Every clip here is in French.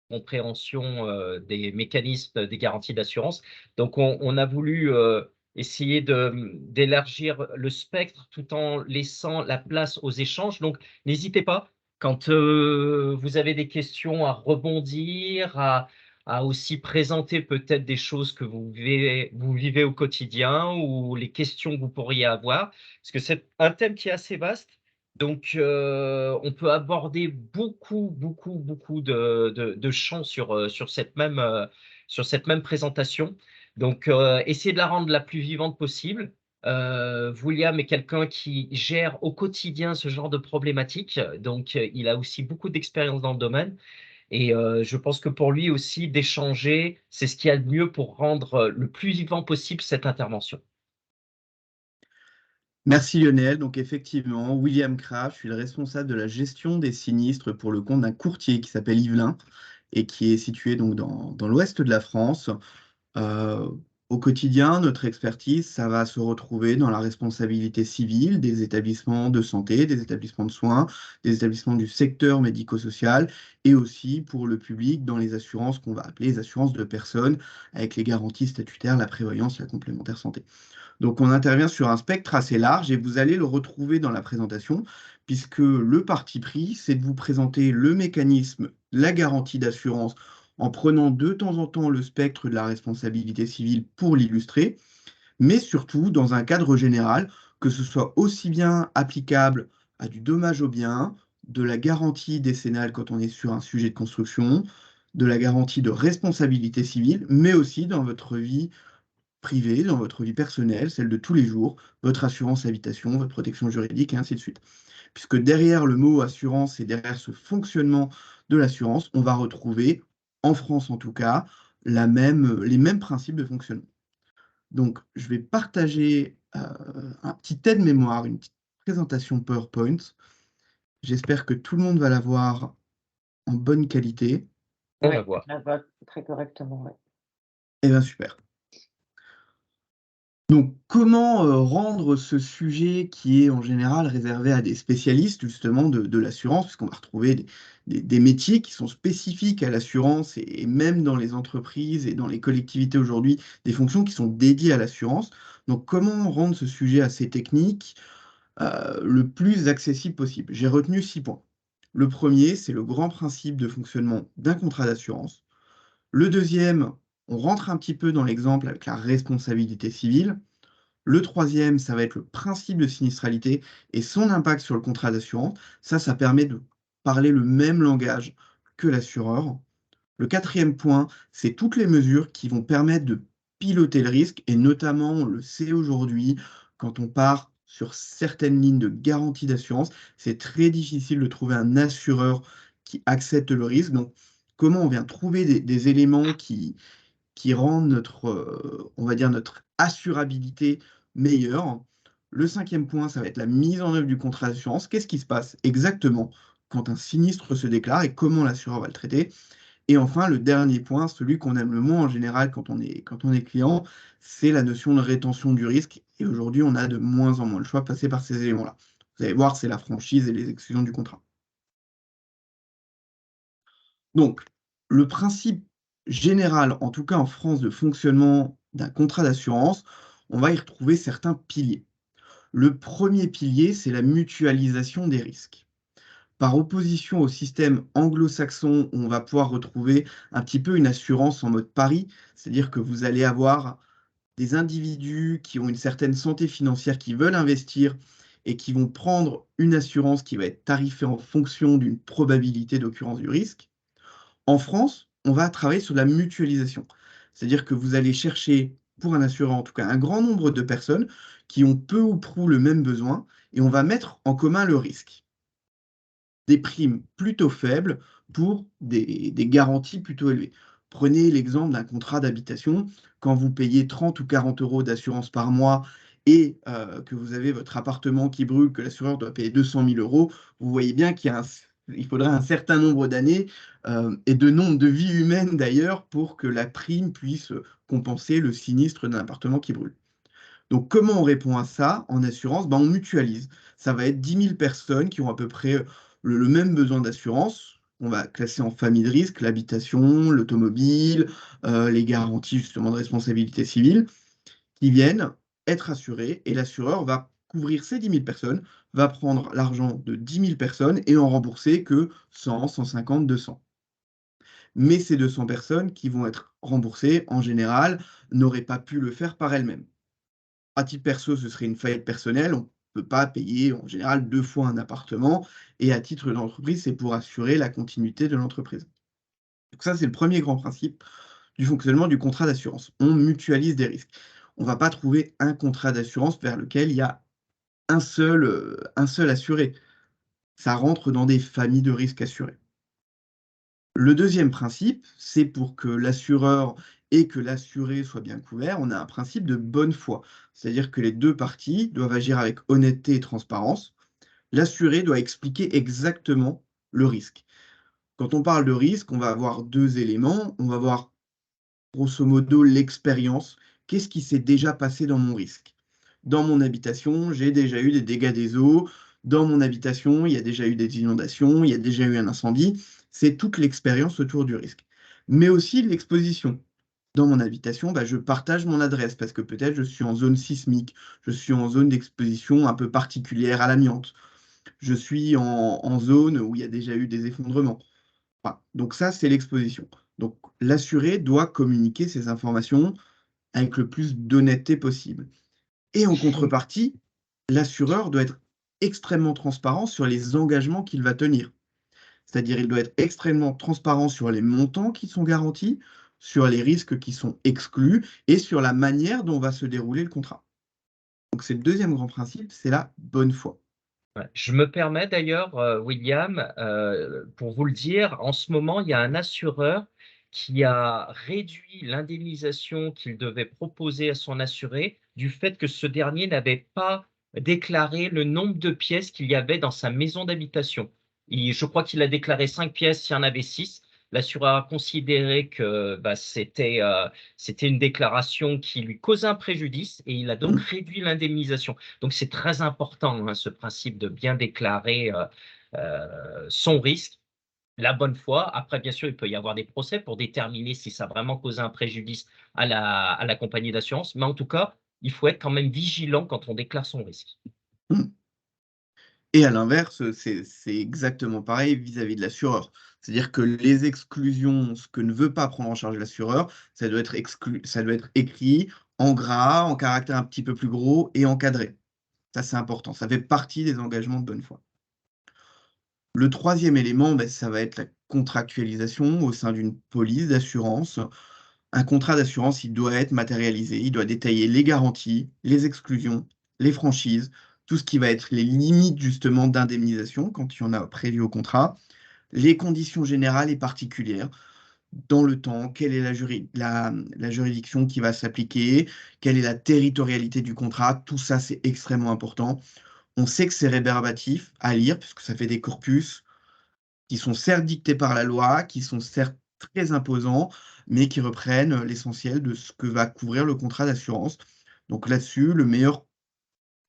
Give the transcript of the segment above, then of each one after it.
compréhension des mécanismes des garanties d'assurance. Donc, on a voulu essayer d'élargir le spectre tout en laissant la place aux échanges. Donc, n'hésitez pas, quand vous avez des questions, à rebondir, à aussi présenter peut-être des choses que vous vivez au quotidien ou les questions que vous pourriez avoir, parce que c'est un thème qui est assez vaste. Donc, on peut aborder beaucoup, beaucoup, beaucoup de champs sur cette même présentation. Donc, essayez de la rendre la plus vivante possible. William est quelqu'un qui gère au quotidien ce genre de problématiques, donc il a aussi beaucoup d'expérience dans le domaine. Et je pense que pour lui aussi, d'échanger, c'est ce qu'il y a de mieux pour rendre le plus vivant possible cette intervention. Merci Lionel. Donc effectivement, William Kraft, je suis le responsable de la gestion des sinistres pour le compte d'un courtier qui s'appelle Yvelin et qui est situé donc dans l'ouest de la France. Euh, Au quotidien, notre expertise, ça va se retrouver dans la responsabilité civile des établissements de santé, des établissements de soins, des établissements du secteur médico-social et aussi pour le public dans les assurances qu'on va appeler les assurances de personnes avec les garanties statutaires, la prévoyance, la complémentaire santé. Donc on intervient sur un spectre assez large et vous allez le retrouver dans la présentation, puisque le parti pris, c'est de vous présenter le mécanisme, la garantie d'assurance, en prenant de temps en temps le spectre de la responsabilité civile pour l'illustrer, mais surtout dans un cadre général, que ce soit aussi bien applicable à du dommage au bien, de la garantie décennale quand on est sur un sujet de construction, de la garantie de responsabilité civile, mais aussi dans votre vie privée, dans votre vie personnelle, celle de tous les jours, votre assurance habitation, votre protection juridique, et ainsi de suite. Puisque derrière le mot assurance et derrière ce fonctionnement de l'assurance, on va retrouver, en France en tout cas, les mêmes principes de fonctionnement. Donc, je vais partager un petit aide-mémoire, une petite présentation PowerPoint. J'espère que tout le monde va la voir en bonne qualité. On Oui, va voir. je la vois très correctement, ouais. Eh bien, super. Donc, comment rendre ce sujet qui est en général réservé à des spécialistes justement de l'assurance, puisqu'on va retrouver des métiers qui sont spécifiques à l'assurance et même dans les entreprises et dans les collectivités aujourd'hui, des fonctions qui sont dédiées à l'assurance. Donc, comment rendre ce sujet assez technique le plus accessible possible? J'ai retenu 6 points. Le premier, c'est le grand principe de fonctionnement d'un contrat d'assurance. Le deuxième, on rentre un petit peu dans l'exemple avec la responsabilité civile. Le troisième, ça va être le principe de sinistralité et son impact sur le contrat d'assurance. Ça permet de parler le même langage que l'assureur. Le quatrième point, c'est toutes les mesures qui vont permettre de piloter le risque, et notamment, on le sait aujourd'hui, quand on part sur certaines lignes de garantie d'assurance, c'est très difficile de trouver un assureur qui accepte le risque. Donc, comment on vient trouver des éléments qui rendent notre, on va dire, notre assurabilité meilleure. Le cinquième point, ça va être la mise en œuvre du contrat d'assurance. Qu'est-ce qui se passe exactement quand un sinistre se déclare et comment l'assureur va le traiter? Et enfin, le dernier point, celui qu'on aime le moins en général quand on est client, c'est la notion de rétention du risque. Et aujourd'hui, on a de moins en moins le choix de passer par ces éléments-là. Vous allez voir, c'est la franchise et les exclusions du contrat. Donc, le principe général, en tout cas en France, de fonctionnement d'un contrat d'assurance, on va y retrouver certains piliers. Le premier pilier, c'est la mutualisation des risques. Par opposition au système anglo-saxon, où on va pouvoir retrouver un petit peu une assurance en mode pari, c'est-à-dire que vous allez avoir des individus qui ont une certaine santé financière, qui veulent investir et qui vont prendre une assurance qui va être tarifée en fonction d'une probabilité d'occurrence du risque. En France, on va travailler sur la mutualisation. C'est-à-dire que vous allez chercher, pour un assureur en tout cas, un grand nombre de personnes qui ont peu ou prou le même besoin et on va mettre en commun le risque. Des primes plutôt faibles pour des garanties plutôt élevées. Prenez l'exemple d'un contrat d'habitation. Quand vous payez 30 ou 40 euros d'assurance par mois et que vous avez votre appartement qui brûle, que l'assureur doit payer 200 000 euros, vous voyez bien il faudrait un certain nombre d'années et de nombre de vies humaines d'ailleurs pour que la prime puisse compenser le sinistre d'un appartement qui brûle. Donc, comment on répond à ça en assurance? On mutualise. Ça va être 10 000 personnes qui ont à peu près le même besoin d'assurance. On va classer en famille de risque l'habitation, l'automobile, les garanties justement de responsabilité civile, qui viennent être assurées, et l'assureur va couvrir ces 10 000 personnes, va prendre l'argent de 10 000 personnes et en rembourser que 100, 150, 200. Mais ces 200 personnes qui vont être remboursées, en général, n'auraient pas pu le faire par elles-mêmes. À titre perso, ce serait une faillite personnelle. On ne peut pas payer en général 2 fois un appartement. Et à titre d'entreprise, c'est pour assurer la continuité de l'entreprise. Donc ça, c'est le premier grand principe du fonctionnement du contrat d'assurance. On mutualise des risques. On ne va pas trouver un contrat d'assurance vers lequel il y a un seul assuré. Ça rentre dans des familles de risques assurés. Le deuxième principe, c'est pour que l'assureur et que l'assuré soient bien couverts, on a un principe de bonne foi. C'est-à-dire que les deux parties doivent agir avec honnêteté et transparence. L'assuré doit expliquer exactement le risque. Quand on parle de risque, on va avoir deux éléments. On va voir grosso modo l'expérience. Qu'est-ce qui s'est déjà passé dans mon risque? Dans mon habitation, j'ai déjà eu des dégâts des eaux. Dans mon habitation, il y a déjà eu des inondations, il y a déjà eu un incendie. C'est toute l'expérience autour du risque. Mais aussi l'exposition. Dans mon habitation, je partage mon adresse parce que peut-être je suis en zone sismique, je suis en zone d'exposition un peu particulière à l'amiante, je suis en zone où il y a déjà eu des effondrements. Voilà. Donc ça, c'est l'exposition. Donc l'assuré doit communiquer ces informations avec le plus d'honnêteté possible. Et en Je- contrepartie, l'assureur doit être extrêmement transparent sur les engagements qu'il va tenir. C'est-à-dire, il doit être extrêmement transparent sur les montants qui sont garantis, sur les risques qui sont exclus et sur la manière dont va se dérouler le contrat. Donc, c'est le deuxième grand principe, c'est la bonne foi. Ouais. Je me permets d'ailleurs, William, pour vous le dire, en ce moment, il y a un assureur qui a réduit l'indemnisation qu'il devait proposer à son assuré du fait que ce dernier n'avait pas déclaré le nombre de pièces qu'il y avait dans sa maison d'habitation. Je crois qu'il a déclaré 5 pièces, il y en avait 6. L'assureur a considéré que c'était une déclaration qui lui causait un préjudice et il a donc réduit l'indemnisation. Donc c'est très important, hein, ce principe de bien déclarer son risque, la bonne foi. Après, bien sûr, il peut y avoir des procès pour déterminer si ça a vraiment causé un préjudice à la compagnie d'assurance. Mais en tout cas, il faut être quand même vigilant quand on déclare son risque. Et à l'inverse, c'est exactement pareil vis-à-vis de l'assureur. C'est-à-dire que les exclusions, ce que ne veut pas prendre en charge l'assureur, ça doit être ça doit être écrit en gras, en caractère un petit peu plus gros et encadré. Ça, c'est important. Ça fait partie des engagements de bonne foi. Le troisième élément, ça va être la contractualisation au sein d'une police d'assurance. Un contrat d'assurance, il doit être matérialisé, il doit détailler les garanties, les exclusions, les franchises, tout ce qui va être les limites justement d'indemnisation quand il y en a prévu au contrat, les conditions générales et particulières dans le temps, quelle est la juridiction qui va s'appliquer, quelle est la territorialité du contrat, tout ça c'est extrêmement important. On sait que c'est rébarbatif à lire puisque ça fait des corpus qui sont certes dictés par la loi, qui sont certes très imposants, mais qui reprennent l'essentiel de ce que va couvrir le contrat d'assurance. Donc là-dessus, le meilleur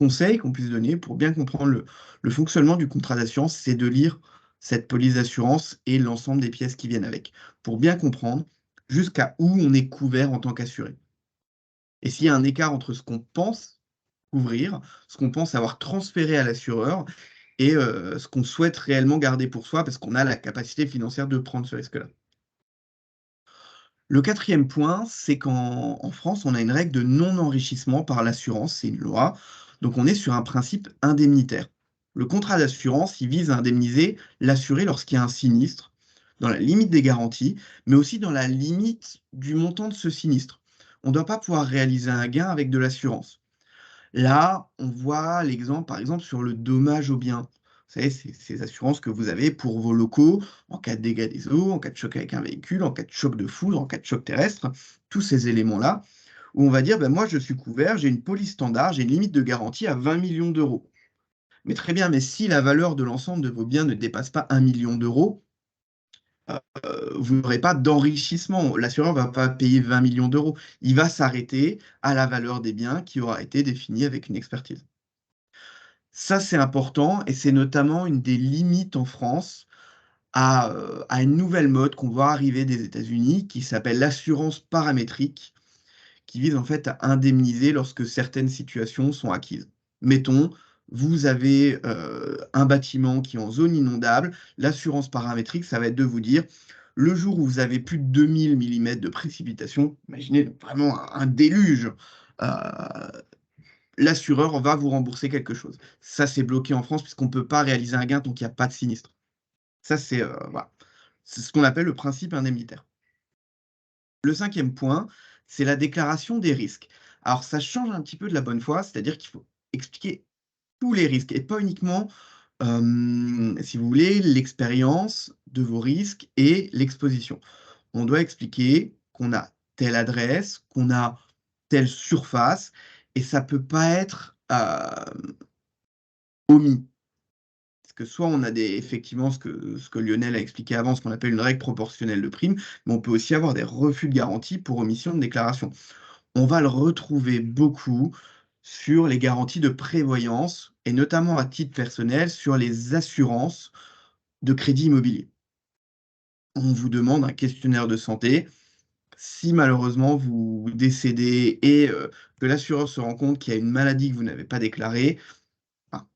conseil qu'on puisse donner pour bien comprendre le fonctionnement du contrat d'assurance, c'est de lire cette police d'assurance et l'ensemble des pièces qui viennent avec, pour bien comprendre jusqu'à où on est couvert en tant qu'assuré. Et s'il y a un écart entre ce qu'on pense couvrir, ce qu'on pense avoir transféré à l'assureur et ce qu'on souhaite réellement garder pour soi parce qu'on a la capacité financière de prendre ce risque-là. Le quatrième point, c'est qu'en France, on a une règle de non-enrichissement par l'assurance, c'est une loi, donc on est sur un principe indemnitaire. Le contrat d'assurance, il vise à indemniser l'assuré lorsqu'il y a un sinistre, dans la limite des garanties, mais aussi dans la limite du montant de ce sinistre. On ne doit pas pouvoir réaliser un gain avec de l'assurance. Là, on voit l'exemple, par exemple, sur le dommage aux biens. Vous savez, c'est ces assurances que vous avez pour vos locaux en cas de dégâts des eaux, en cas de choc avec un véhicule, en cas de choc de foudre, en cas de choc terrestre, tous ces éléments-là, où on va dire, moi je suis couvert, j'ai une police standard, j'ai une limite de garantie à 20 millions d'euros. Mais très bien, mais si la valeur de l'ensemble de vos biens ne dépasse pas 1 million d'euros, vous n'aurez pas d'enrichissement. L'assureur ne va pas payer 20 millions d'euros. Il va s'arrêter à la valeur des biens qui aura été définie avec une expertise. Ça, c'est important et c'est notamment une des limites en France à une nouvelle mode qu'on voit arriver des États-Unis qui s'appelle l'assurance paramétrique, qui vise en fait à indemniser lorsque certaines situations sont acquises. Mettons, vous avez un bâtiment qui est en zone inondable, l'assurance paramétrique, ça va être de vous dire, le jour où vous avez plus de 2000 mm de précipitation, imaginez vraiment un déluge, euh, l'assureur va vous rembourser quelque chose. Ça, c'est bloqué en France puisqu'on ne peut pas réaliser un gain tant qu'il n'y a pas de sinistre. Ça, c'est voilà. C'est ce qu'on appelle le principe indemnitaire. Le cinquième point, c'est la déclaration des risques. Alors, ça change un petit peu de la bonne foi, c'est-à-dire qu'il faut expliquer tous les risques et pas uniquement, si vous voulez, l'expérience de vos risques et l'exposition. On doit expliquer qu'on a telle adresse, qu'on a telle surface, et ça peut pas être omis. Parce que soit on a effectivement ce que Lionel a expliqué avant, ce qu'on appelle une règle proportionnelle de prime, mais on peut aussi avoir des refus de garantie pour omission de déclaration. On va le retrouver beaucoup sur les garanties de prévoyance, et notamment à titre personnel sur les assurances de crédit immobilier. On vous demande un questionnaire de santé. Si malheureusement vous décédez et que l'assureur se rend compte qu'il y a une maladie que vous n'avez pas déclarée, ben,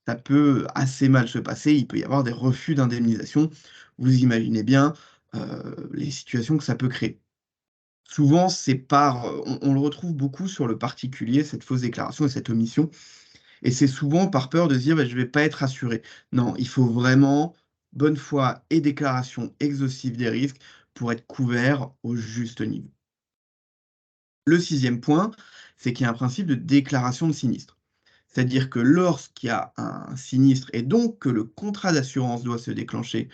ça peut assez mal se passer. Il peut y avoir des refus d'indemnisation. Vous imaginez bien les situations que ça peut créer. Souvent, on le retrouve beaucoup sur le particulier, cette fausse déclaration et cette omission. Et c'est souvent par peur de se dire, bah, je ne vais pas être assuré. Non, il faut vraiment bonne foi et déclaration exhaustive des risques pour être couvert au juste niveau. Le sixième point, c'est qu'il y a un principe de déclaration de sinistre. C'est-à-dire que lorsqu'il y a un sinistre et donc que le contrat d'assurance doit se déclencher,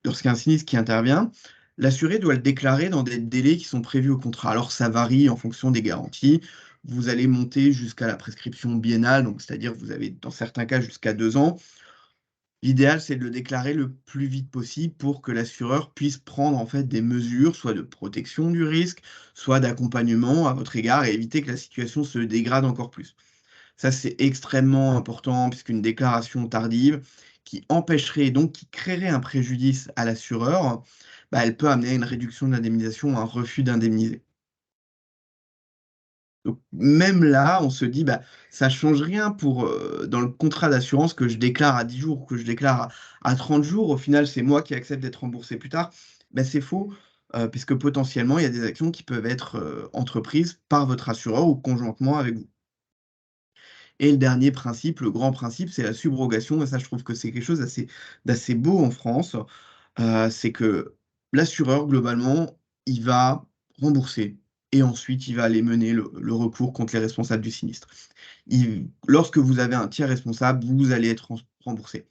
lorsqu'il y a un sinistre qui intervient, l'assuré doit le déclarer dans des délais qui sont prévus au contrat. Alors ça varie en fonction des garanties. Vous allez monter jusqu'à la prescription biennale, donc c'est-à-dire que vous avez dans certains cas jusqu'à 2 ans. L'idéal, c'est de le déclarer le plus vite possible pour que l'assureur puisse prendre en fait des mesures, soit de protection du risque, soit d'accompagnement à votre égard et éviter que la situation se dégrade encore plus. Ça, c'est extrêmement important puisqu'une déclaration tardive qui empêcherait, donc qui créerait un préjudice à l'assureur, bah, elle peut amener à une réduction de l'indemnisation ou un refus d'indemniser. Donc même là, on se dit, bah, ça ne change rien pour, dans le contrat d'assurance que je déclare à 10 jours ou que je déclare à 30 jours. Au final, c'est moi qui accepte d'être remboursé plus tard. Bah, c'est faux, puisque potentiellement, il y a des actions qui peuvent être entreprises par votre assureur ou conjointement avec vous. Et le dernier principe, le grand principe, c'est la subrogation. Et ça, je trouve que c'est quelque chose d'assez beau en France. C'est que l'assureur, globalement, il va rembourser et ensuite il va aller mener le recours contre les responsables du sinistre. Lorsque vous avez un tiers responsable, vous allez être remboursé.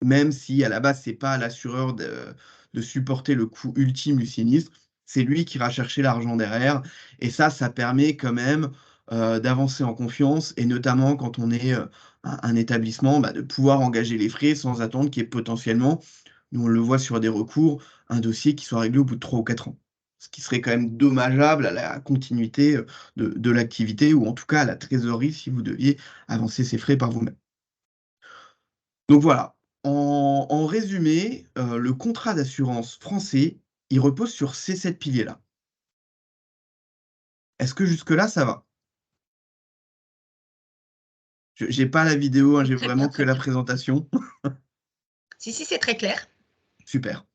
Même si à la base, c'est pas à l'assureur de supporter le coût ultime du sinistre, c'est lui qui ira chercher l'argent derrière. Et ça permet quand même d'avancer en confiance, et notamment quand on est un établissement, bah, de pouvoir engager les frais sans attendre qu'il y ait potentiellement, nous on le voit sur des recours, un dossier qui soit réglé au bout de 3 ou 4 ans. Ce qui serait quand même dommageable à la continuité de l'activité, ou en tout cas à la trésorerie si vous deviez avancer ces frais par vous-même. Donc voilà, en résumé, le contrat d'assurance français, il repose sur ces 7 piliers-là. Est-ce que jusque-là, ça va? J'ai pas la vidéo, hein, j'ai Très bien, vraiment que très la bien. présentation. Si, c'est très clair. Super.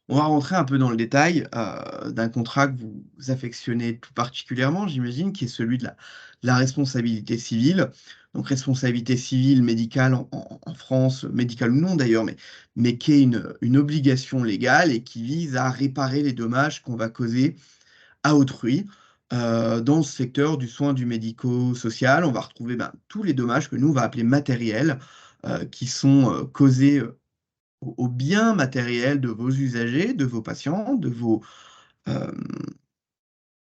On va rentrer un peu dans le détail d'un contrat que vous affectionnez tout particulièrement, j'imagine, qui est celui de la responsabilité civile. Donc responsabilité civile médicale en France, médicale ou non d'ailleurs, mais qui est une obligation légale et qui vise à réparer les dommages qu'on va causer à autrui. Dans le secteur du soin du médico-social, on va retrouver tous les dommages que nous, on va appeler matériels, qui sont causés au bien matériel de vos usagers, de vos patients, euh,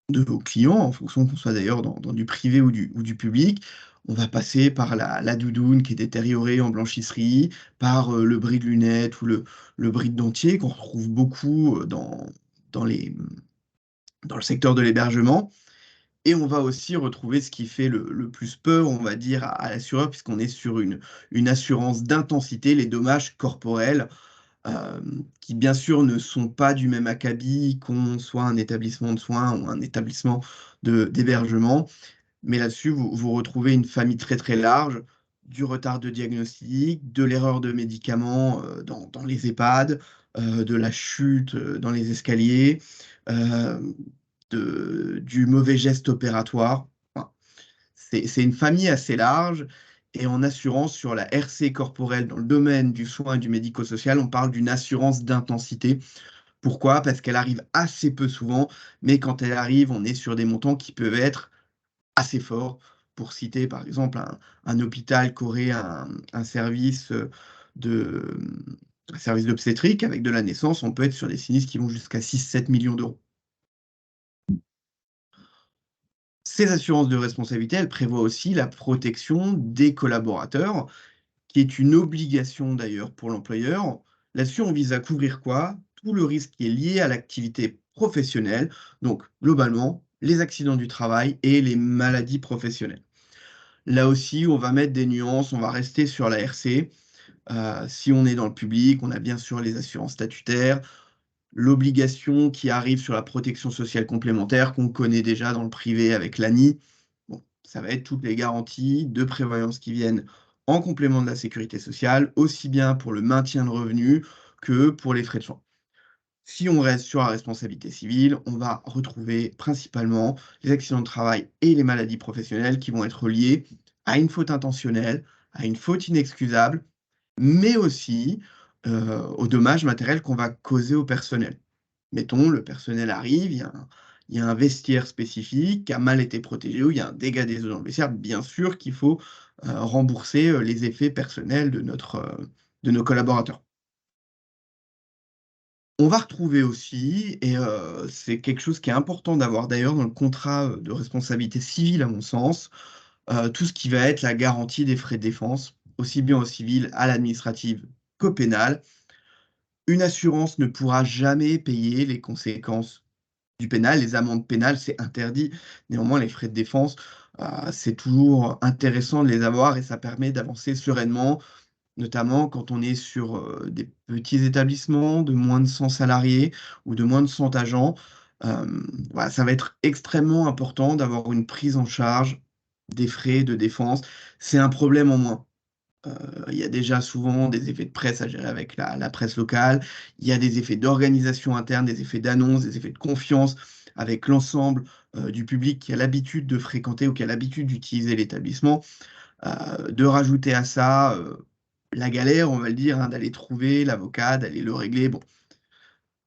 de vos clients, en fonction qu'on soit d'ailleurs dans du privé ou du public. On va passer par la doudoune qui est détériorée en blanchisserie, par le bris de lunettes ou le bris de dentier qu'on retrouve beaucoup dans le secteur de l'hébergement. Et on va aussi retrouver ce qui fait le plus peur, on va dire, à l'assureur, puisqu'on est sur une assurance d'intensité, les dommages corporels, qui bien sûr ne sont pas du même acabit qu'on soit un établissement de soins ou un établissement d'hébergement. Mais là-dessus, vous retrouvez une famille très très large, du retard de diagnostic, de l'erreur de médicaments dans les EHPAD, de la chute dans les escaliers, euh, du mauvais geste opératoire. Enfin, c'est une famille assez large. Et en assurance sur la RC corporelle dans le domaine du soin et du médico-social, on parle d'une assurance d'intensité. Pourquoi? Parce qu'elle arrive assez peu souvent, mais quand elle arrive, on est sur des montants qui peuvent être assez forts. Pour citer par exemple un hôpital qui aurait un service de, un service d'obstétrique avec de la naissance, on peut être sur des sinistres qui vont jusqu'à 6-7 millions d'euros. Ces assurances de responsabilité, elles prévoient aussi la protection des collaborateurs, qui est une obligation d'ailleurs pour l'employeur. Là-dessus, on vise à couvrir quoi? Tout le risque qui est lié à l'activité professionnelle, donc globalement, les accidents du travail et les maladies professionnelles. Là aussi, on va mettre des nuances, on va rester sur la RC. Si on est dans le public, on a bien sûr les assurances statutaires, l'obligation qui arrive sur la protection sociale complémentaire qu'on connaît déjà dans le privé avec l'ANI. Bon, ça va être toutes les garanties de prévoyance qui viennent en complément de la sécurité sociale, aussi bien pour le maintien de revenus que pour les frais de soins. Si on reste sur la responsabilité civile, on va retrouver principalement les accidents de travail et les maladies professionnelles qui vont être liés à une faute intentionnelle, à une faute inexcusable, mais aussi aux dommages matériels qu'on va causer au personnel. Mettons, le personnel arrive, il y a un vestiaire spécifique qui a mal été protégé ou il y a un dégât des eaux dans le vestiaire, bien sûr qu'il faut rembourser les effets personnels de nos collaborateurs. On va retrouver aussi, et c'est quelque chose qui est important d'avoir d'ailleurs dans le contrat de responsabilité civile, à mon sens, tout ce qui va être la garantie des frais de défense, aussi bien au civil, à l'administrative qu'au pénal. Une assurance ne pourra jamais payer les conséquences du pénal. Les amendes pénales, c'est interdit. Néanmoins, les frais de défense, c'est toujours intéressant de les avoir et ça permet d'avancer sereinement, notamment quand on est sur des petits établissements de moins de 100 salariés ou de moins de 100 agents. Voilà, ça va être extrêmement important d'avoir une prise en charge des frais de défense. C'est un problème en moins. Il y a déjà souvent des effets de presse à gérer avec la presse locale. Il y a des effets d'organisation interne, des effets d'annonce, des effets de confiance avec l'ensemble du public qui a l'habitude de fréquenter ou qui a l'habitude d'utiliser l'établissement. De rajouter à ça la galère, on va le dire, hein, d'aller trouver l'avocat, d'aller le régler. Bon,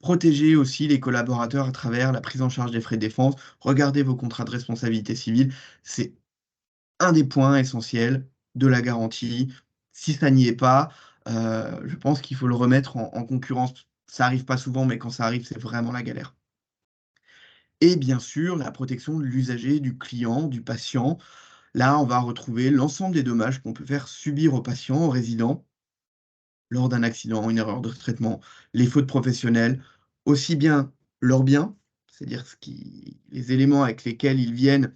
protéger aussi les collaborateurs à travers la prise en charge des frais de défense. Regardez vos contrats de responsabilité civile. C'est un des points essentiels de la garantie. Si ça n'y est pas, je pense qu'il faut le remettre en concurrence. Ça arrive pas souvent, mais quand ça arrive, c'est vraiment la galère. Et bien sûr, la protection de l'usager, du client, du patient. Là, on va retrouver l'ensemble des dommages qu'on peut faire subir aux patients, aux résidents, lors d'un accident, une erreur de traitement, les fautes professionnelles, aussi bien leurs biens, c'est-à-dire les éléments avec lesquels ils viennent,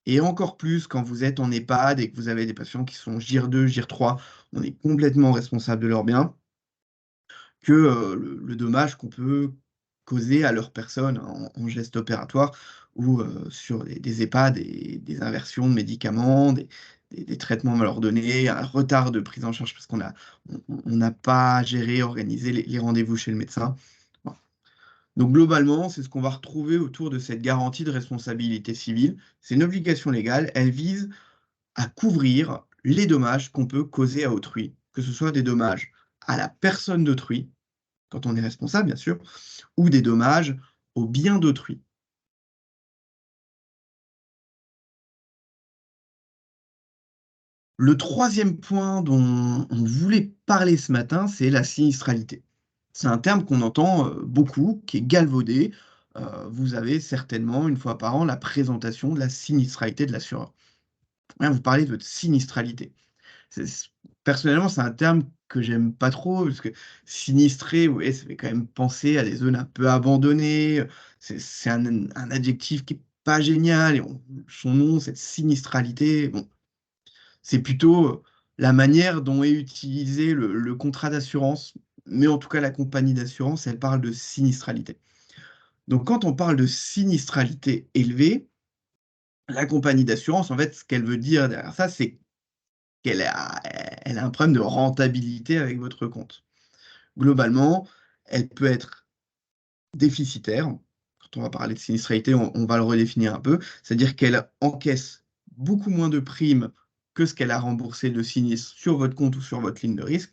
et encore plus quand vous êtes en EHPAD et que vous avez des patients qui sont GIR 2, GIR 3, on est complètement responsable de leurs biens, que le dommage qu'on peut causer à leur personne en geste opératoire ou sur des EHPAD, des inversions de médicaments, des traitements mal ordonnés, un retard de prise en charge parce on n'a pas géré, organisé les rendez-vous chez le médecin. Voilà. Donc globalement, c'est ce qu'on va retrouver autour de cette garantie de responsabilité civile. C'est une obligation légale, elle vise à couvrir les dommages qu'on peut causer à autrui, que ce soit des dommages à la personne d'autrui, quand on est responsable bien sûr, ou des dommages au bien d'autrui. Le troisième point dont on voulait parler ce matin, c'est la sinistralité. C'est un terme qu'on entend beaucoup, qui est galvaudé. Vous avez certainement, une fois par an, la présentation de la sinistralité de l'assureur. Vous parlez de votre sinistralité. Personnellement, c'est un terme que j'aime pas trop, parce que sinistré, ouais, ça fait quand même penser à des zones un peu abandonnées. C'est un adjectif qui est pas génial, et son nom, cette sinistralité, bon, c'est plutôt la manière dont est utilisé le contrat d'assurance, mais en tout cas la compagnie d'assurance, elle parle de sinistralité. Donc quand on parle de sinistralité élevée, la compagnie d'assurance, en fait, ce qu'elle veut dire derrière ça, c'est elle a un problème de rentabilité avec votre compte. Globalement, elle peut être déficitaire. Quand on va parler de sinistralité, on va le redéfinir un peu. C'est-à-dire qu'elle encaisse beaucoup moins de primes que ce qu'elle a remboursé de sinistre sur votre compte ou sur votre ligne de risque.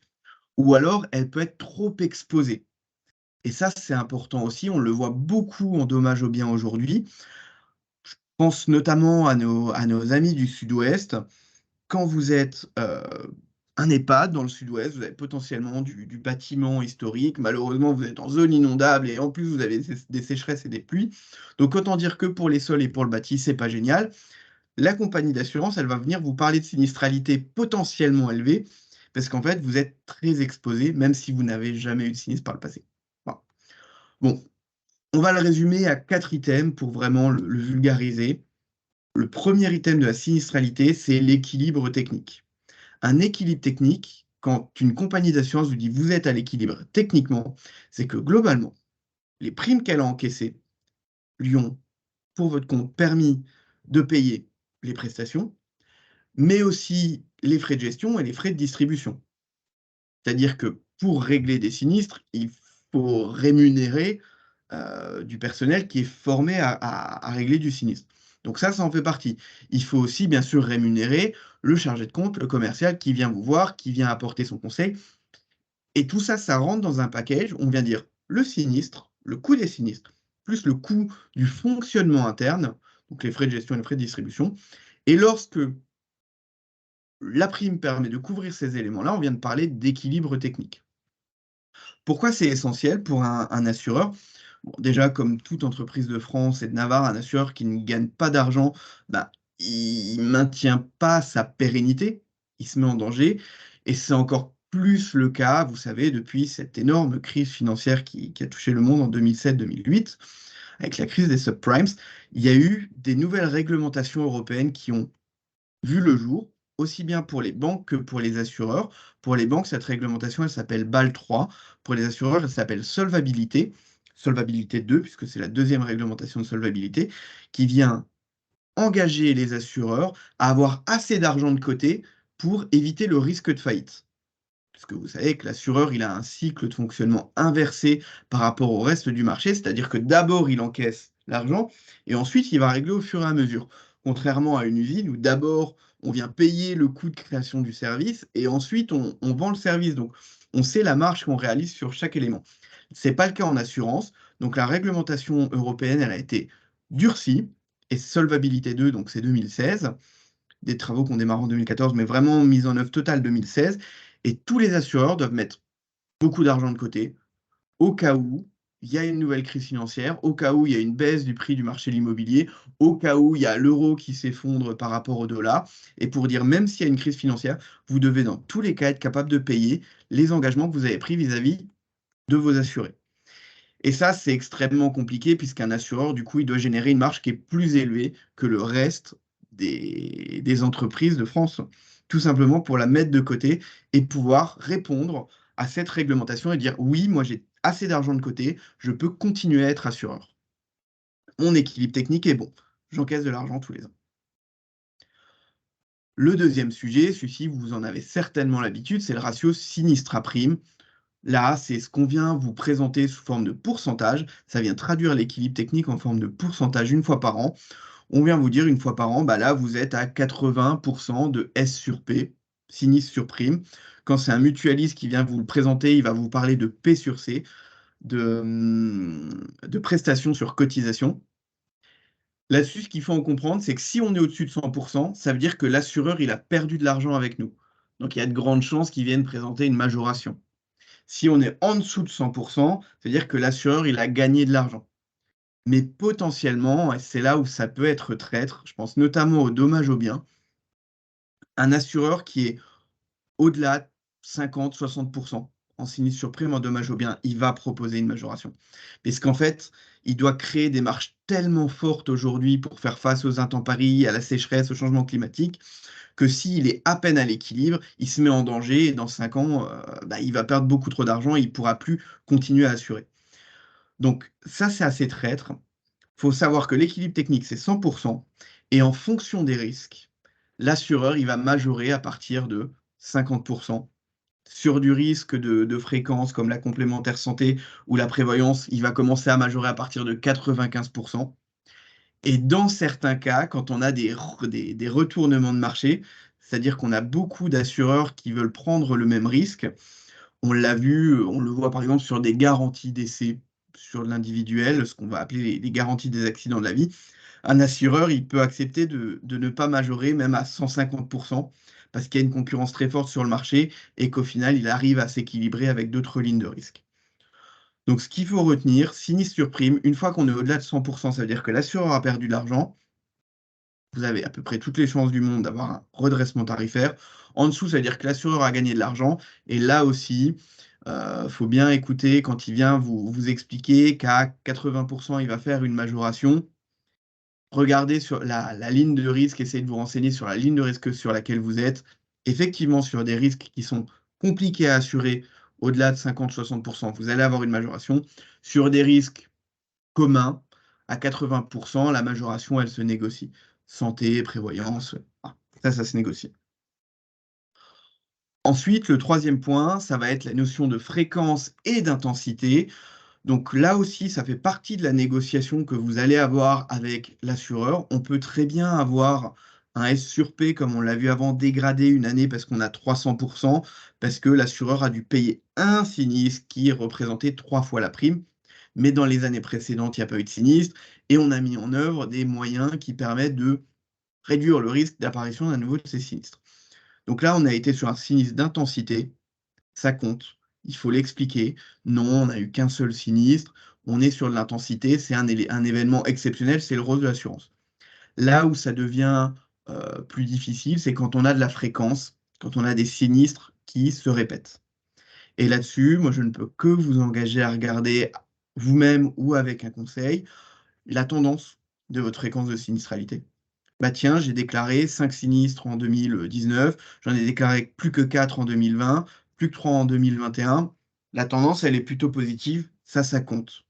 Ou alors, elle peut être trop exposée. Et ça, c'est important aussi. On le voit beaucoup en dommages aux biens aujourd'hui. Je pense notamment à nos amis du Sud-Ouest. Quand vous êtes un EHPAD dans le Sud-Ouest, vous avez potentiellement du bâtiment historique. Malheureusement, vous êtes en zone inondable et en plus, vous avez des sécheresses et des pluies. Donc, autant dire que pour les sols et pour le bâti, c'est pas génial. La compagnie d'assurance, elle va venir vous parler de sinistralité potentiellement élevée parce qu'en fait, vous êtes très exposé, même si vous n'avez jamais eu de sinistre par le passé. Voilà. Bon, on va le résumer à 4 items pour vraiment le vulgariser. Le premier item de la sinistralité, c'est l'équilibre technique. Un équilibre technique, quand une compagnie d'assurance vous dit vous êtes à l'équilibre techniquement, c'est que globalement, les primes qu'elle a encaissées lui ont, pour votre compte, permis de payer les prestations, mais aussi les frais de gestion et les frais de distribution. C'est-à-dire que pour régler des sinistres, il faut rémunérer du personnel qui est formé à régler du sinistre. Donc ça en fait partie. Il faut aussi, bien sûr, rémunérer le chargé de compte, le commercial qui vient vous voir, qui vient apporter son conseil. Et tout ça, ça rentre dans un package. On vient dire le sinistre, le coût des sinistres, plus le coût du fonctionnement interne, donc les frais de gestion et les frais de distribution. Et lorsque la prime permet de couvrir ces éléments-là, on vient de parler d'équilibre technique. Pourquoi c'est essentiel pour un assureur? Bon, déjà, comme toute entreprise de France et de Navarre, un assureur qui ne gagne pas d'argent, bah, il ne maintient pas sa pérennité, il se met en danger. Et c'est encore plus le cas, vous savez, depuis cette énorme crise financière qui a touché le monde en 2007-2008, avec la crise des subprimes. Il y a eu des nouvelles réglementations européennes qui ont vu le jour, aussi bien pour les banques que pour les assureurs. Pour les banques, cette réglementation, elle s'appelle BAL 3. Pour les assureurs, elle s'appelle Solvabilité, Solvabilité 2, puisque c'est la deuxième réglementation de solvabilité, qui vient engager les assureurs à avoir assez d'argent de côté pour éviter le risque de faillite. Puisque vous savez que l'assureur, il a un cycle de fonctionnement inversé par rapport au reste du marché, c'est-à-dire que d'abord, il encaisse l'argent et ensuite, il va régler au fur et à mesure. Contrairement à une usine où d'abord, on vient payer le coût de création du service et ensuite, on vend le service. Donc, on sait la marge qu'on réalise sur chaque élément. Ce n'est pas le cas en assurance. Donc, la réglementation européenne, elle a été durcie et Solvabilité 2, donc c'est 2016 des travaux qu'on démarre en 2014, mais vraiment mise en œuvre totale 2016. Et tous les assureurs doivent mettre beaucoup d'argent de côté au cas où il y a une nouvelle crise financière, au cas où il y a une baisse du prix du marché de l'immobilier, au cas où il y a l'euro qui s'effondre par rapport au dollar. Et pour dire, même s'il y a une crise financière, vous devez dans tous les cas être capable de payer les engagements que vous avez pris vis-à-vis de vos assurés. Et ça, c'est extrêmement compliqué puisqu'un assureur, du coup, il doit générer une marge qui est plus élevée que le reste des entreprises de France, tout simplement pour la mettre de côté et pouvoir répondre à cette réglementation et dire oui, moi j'ai assez d'argent de côté, je peux continuer à être assureur. Mon équilibre technique est bon, j'encaisse de l'argent tous les ans. Le deuxième sujet, celui-ci, vous en avez certainement l'habitude, c'est le ratio sinistre à prime. Là, c'est ce qu'on vient vous présenter sous forme de pourcentage. Ça vient traduire l'équilibre technique en forme de pourcentage une fois par an. On vient vous dire une fois par an, bah là, vous êtes à 80% de S sur P, sinistre sur prime. Quand c'est un mutualiste qui vient vous le présenter, il va vous parler de P sur C, de prestations sur cotisation. Là-dessus, ce qu'il faut en comprendre, c'est que si on est au-dessus de 100%, ça veut dire que l'assureur, il a perdu de l'argent avec nous. Donc, il y a de grandes chances qu'il vienne présenter une majoration. Si on est en dessous de 100%, c'est-à-dire que l'assureur, il a gagné de l'argent. Mais potentiellement, et c'est là où ça peut être traître, je pense notamment aux dommages aux biens, un assureur qui est au-delà de 50-60%, en sinistre surprime, en dommages aux biens, il va proposer une majoration. Parce qu'en fait, il doit créer des marges tellement fortes aujourd'hui pour faire face aux intempéries, à la sécheresse, au changement climatique, que s'il est à peine à l'équilibre, il se met en danger et dans 5 ans, il va perdre beaucoup trop d'argent et il ne pourra plus continuer à assurer. Donc ça, c'est assez traître. Il faut savoir que l'équilibre technique, c'est 100%, et en fonction des risques, l'assureur, il va majorer à partir de 50%. Sur du risque de fréquence comme la complémentaire santé ou la prévoyance, il va commencer à majorer à partir de 95%. Et dans certains cas, quand on a des retournements de marché, c'est-à-dire qu'on a beaucoup d'assureurs qui veulent prendre le même risque, on l'a vu, on le voit par exemple sur des garanties d'essai sur l'individuel, ce qu'on va appeler les garanties des accidents de la vie. Un assureur, il peut accepter de ne pas majorer même à 150% parce qu'il y a une concurrence très forte sur le marché et qu'au final, il arrive à s'équilibrer avec d'autres lignes de risque. Donc, ce qu'il faut retenir, sinistre sur prime, une fois qu'on est au-delà de 100%, ça veut dire que l'assureur a perdu de l'argent. Vous avez à peu près toutes les chances du monde d'avoir un redressement tarifaire. En dessous, ça veut dire que l'assureur a gagné de l'argent. Et là aussi, faut bien écouter quand il vient vous expliquer qu'à 80%, il va faire une majoration. Regardez sur la ligne de risque, essayez de vous renseigner sur la ligne de risque sur laquelle vous êtes. Effectivement, sur des risques qui sont compliqués à assurer, au-delà de 50-60%, vous allez avoir une majoration. Sur des risques communs, à 80%, la majoration, elle se négocie. Santé, prévoyance, ça se négocie. Ensuite, le troisième point, ça va être la notion de fréquence et d'intensité. Donc là aussi, ça fait partie de la négociation que vous allez avoir avec l'assureur. On peut très bien avoir un S sur P, comme on l'a vu avant, dégradé une année parce qu'on a 300%, parce que l'assureur a dû payer un sinistre qui représentait 3 fois la prime. Mais dans les années précédentes, il n'y a pas eu de sinistre et on a mis en œuvre des moyens qui permettent de réduire le risque d'apparition d'un nouveau de ces sinistres. Donc là, on a été sur un sinistre d'intensité, ça compte, il faut l'expliquer. Non, on n'a eu qu'un seul sinistre, on est sur de l'intensité, c'est un événement exceptionnel, c'est le rôle de l'assurance. Là où ça devient plus difficile, c'est quand on a de la fréquence, quand on a des sinistres qui se répètent. Et là-dessus, moi, je ne peux que vous engager à regarder vous-même ou avec un conseil la tendance de votre fréquence de sinistralité. Bah tiens, j'ai déclaré 5 sinistres en 2019, j'en ai déclaré plus que 4 en 2020, plus que 3 en 2021. La tendance, elle est plutôt positive, ça compte.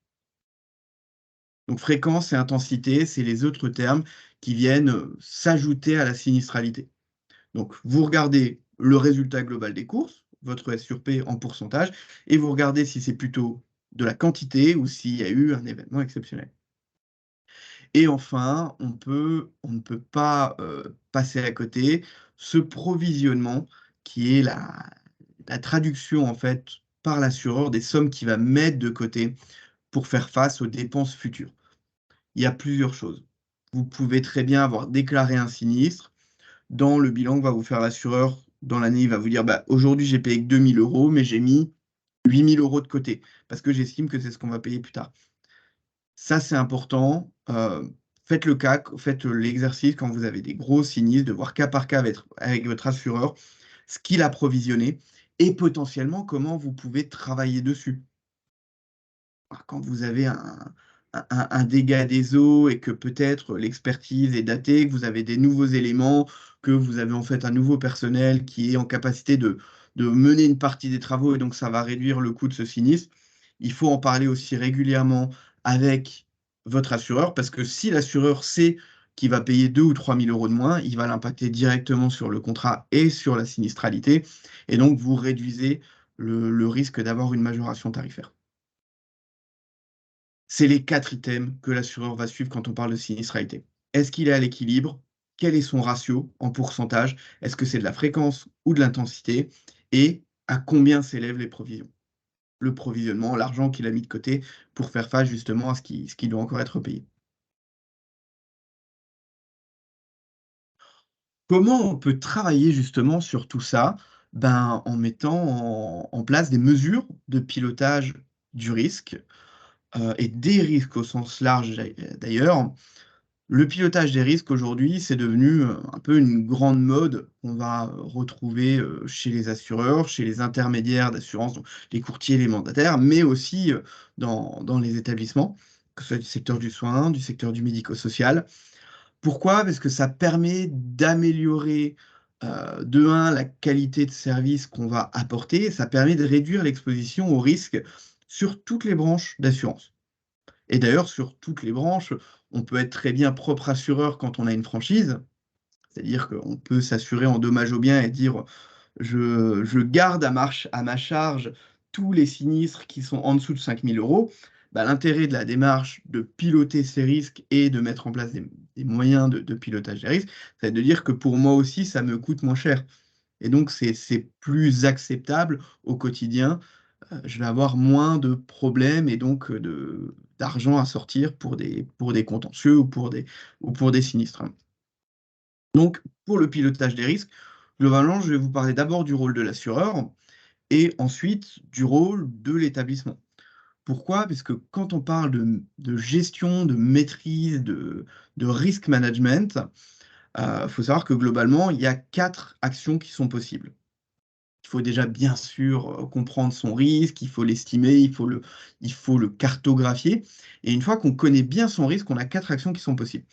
Donc fréquence et intensité, c'est les autres termes qui viennent s'ajouter à la sinistralité. Donc vous regardez le résultat global des courses, votre S sur P en pourcentage, et vous regardez si c'est plutôt de la quantité ou s'il y a eu un événement exceptionnel. Et enfin, on ne peut pas passer à côté ce provisionnement qui est la traduction en fait par l'assureur des sommes qu'il va mettre de côté pour faire face aux dépenses futures. Il y a plusieurs choses. Vous pouvez très bien avoir déclaré un sinistre. Dans le bilan que va vous faire l'assureur, dans l'année, il va vous dire bah, aujourd'hui j'ai payé que 2 000 €, mais j'ai mis 8 000 € de côté parce que j'estime que c'est ce qu'on va payer plus tard. Ça, c'est important. Faites le cas, faites l'exercice quand vous avez des gros sinistres, de voir cas par cas avec votre assureur ce qu'il a provisionné et potentiellement comment vous pouvez travailler dessus. Quand vous avez un dégât des eaux et que peut-être l'expertise est datée, que vous avez des nouveaux éléments, que vous avez en fait un nouveau personnel qui est en capacité de mener une partie des travaux et donc ça va réduire le coût de ce sinistre, il faut en parler aussi régulièrement avec votre assureur parce que si l'assureur sait qu'il va payer 2 ou 3 000 € de moins, il va l'impacter directement sur le contrat et sur la sinistralité et donc vous réduisez le risque d'avoir une majoration tarifaire. C'est les 4 items que l'assureur va suivre quand on parle de sinistralité. Est-ce qu'il est à l'équilibre? Quel est son ratio en pourcentage? Est-ce que c'est de la fréquence ou de l'intensité? Et à combien s'élèvent les provisions? Le provisionnement, l'argent qu'il a mis de côté pour faire face justement à ce qui doit encore être payé. Comment on peut travailler justement sur tout ça? Ben, en mettant en place des mesures de pilotage du risque et des risques au sens large d'ailleurs. Le pilotage des risques aujourd'hui, c'est devenu un peu une grande mode qu'on va retrouver chez les assureurs, chez les intermédiaires d'assurance, donc les courtiers, les mandataires, mais aussi dans les établissements, que ce soit du secteur du soin, du secteur du médico-social. Pourquoi? Parce que ça permet d'améliorer, de un, la qualité de service qu'on va apporter, et ça permet de réduire l'exposition aux risques sur toutes les branches d'assurance. Et d'ailleurs, sur toutes les branches, on peut être très bien propre assureur quand on a une franchise, c'est-à-dire qu'on peut s'assurer en dommage aux biens et dire je garde à ma charge tous les sinistres qui sont en dessous de 5 000 euros. Bah, l'intérêt de la démarche de piloter ces risques et de mettre en place des moyens de pilotage des risques, c'est de dire que pour moi aussi, ça me coûte moins cher. Et donc, c'est plus acceptable au quotidien. Je vais avoir moins de problèmes et donc d'argent à sortir pour des contentieux ou pour des sinistres. Donc, pour le pilotage des risques, globalement, je vais vous parler d'abord du rôle de l'assureur et ensuite du rôle de l'établissement. Pourquoi? Parce que quand on parle de gestion, de maîtrise, de risk management, faut savoir que globalement, il y a 4 actions qui sont possibles. Il faut déjà bien sûr, comprendre son risque, il faut l'estimer, il faut le cartographier et une fois qu'on connaît bien son risque, on a 4 actions qui sont possibles.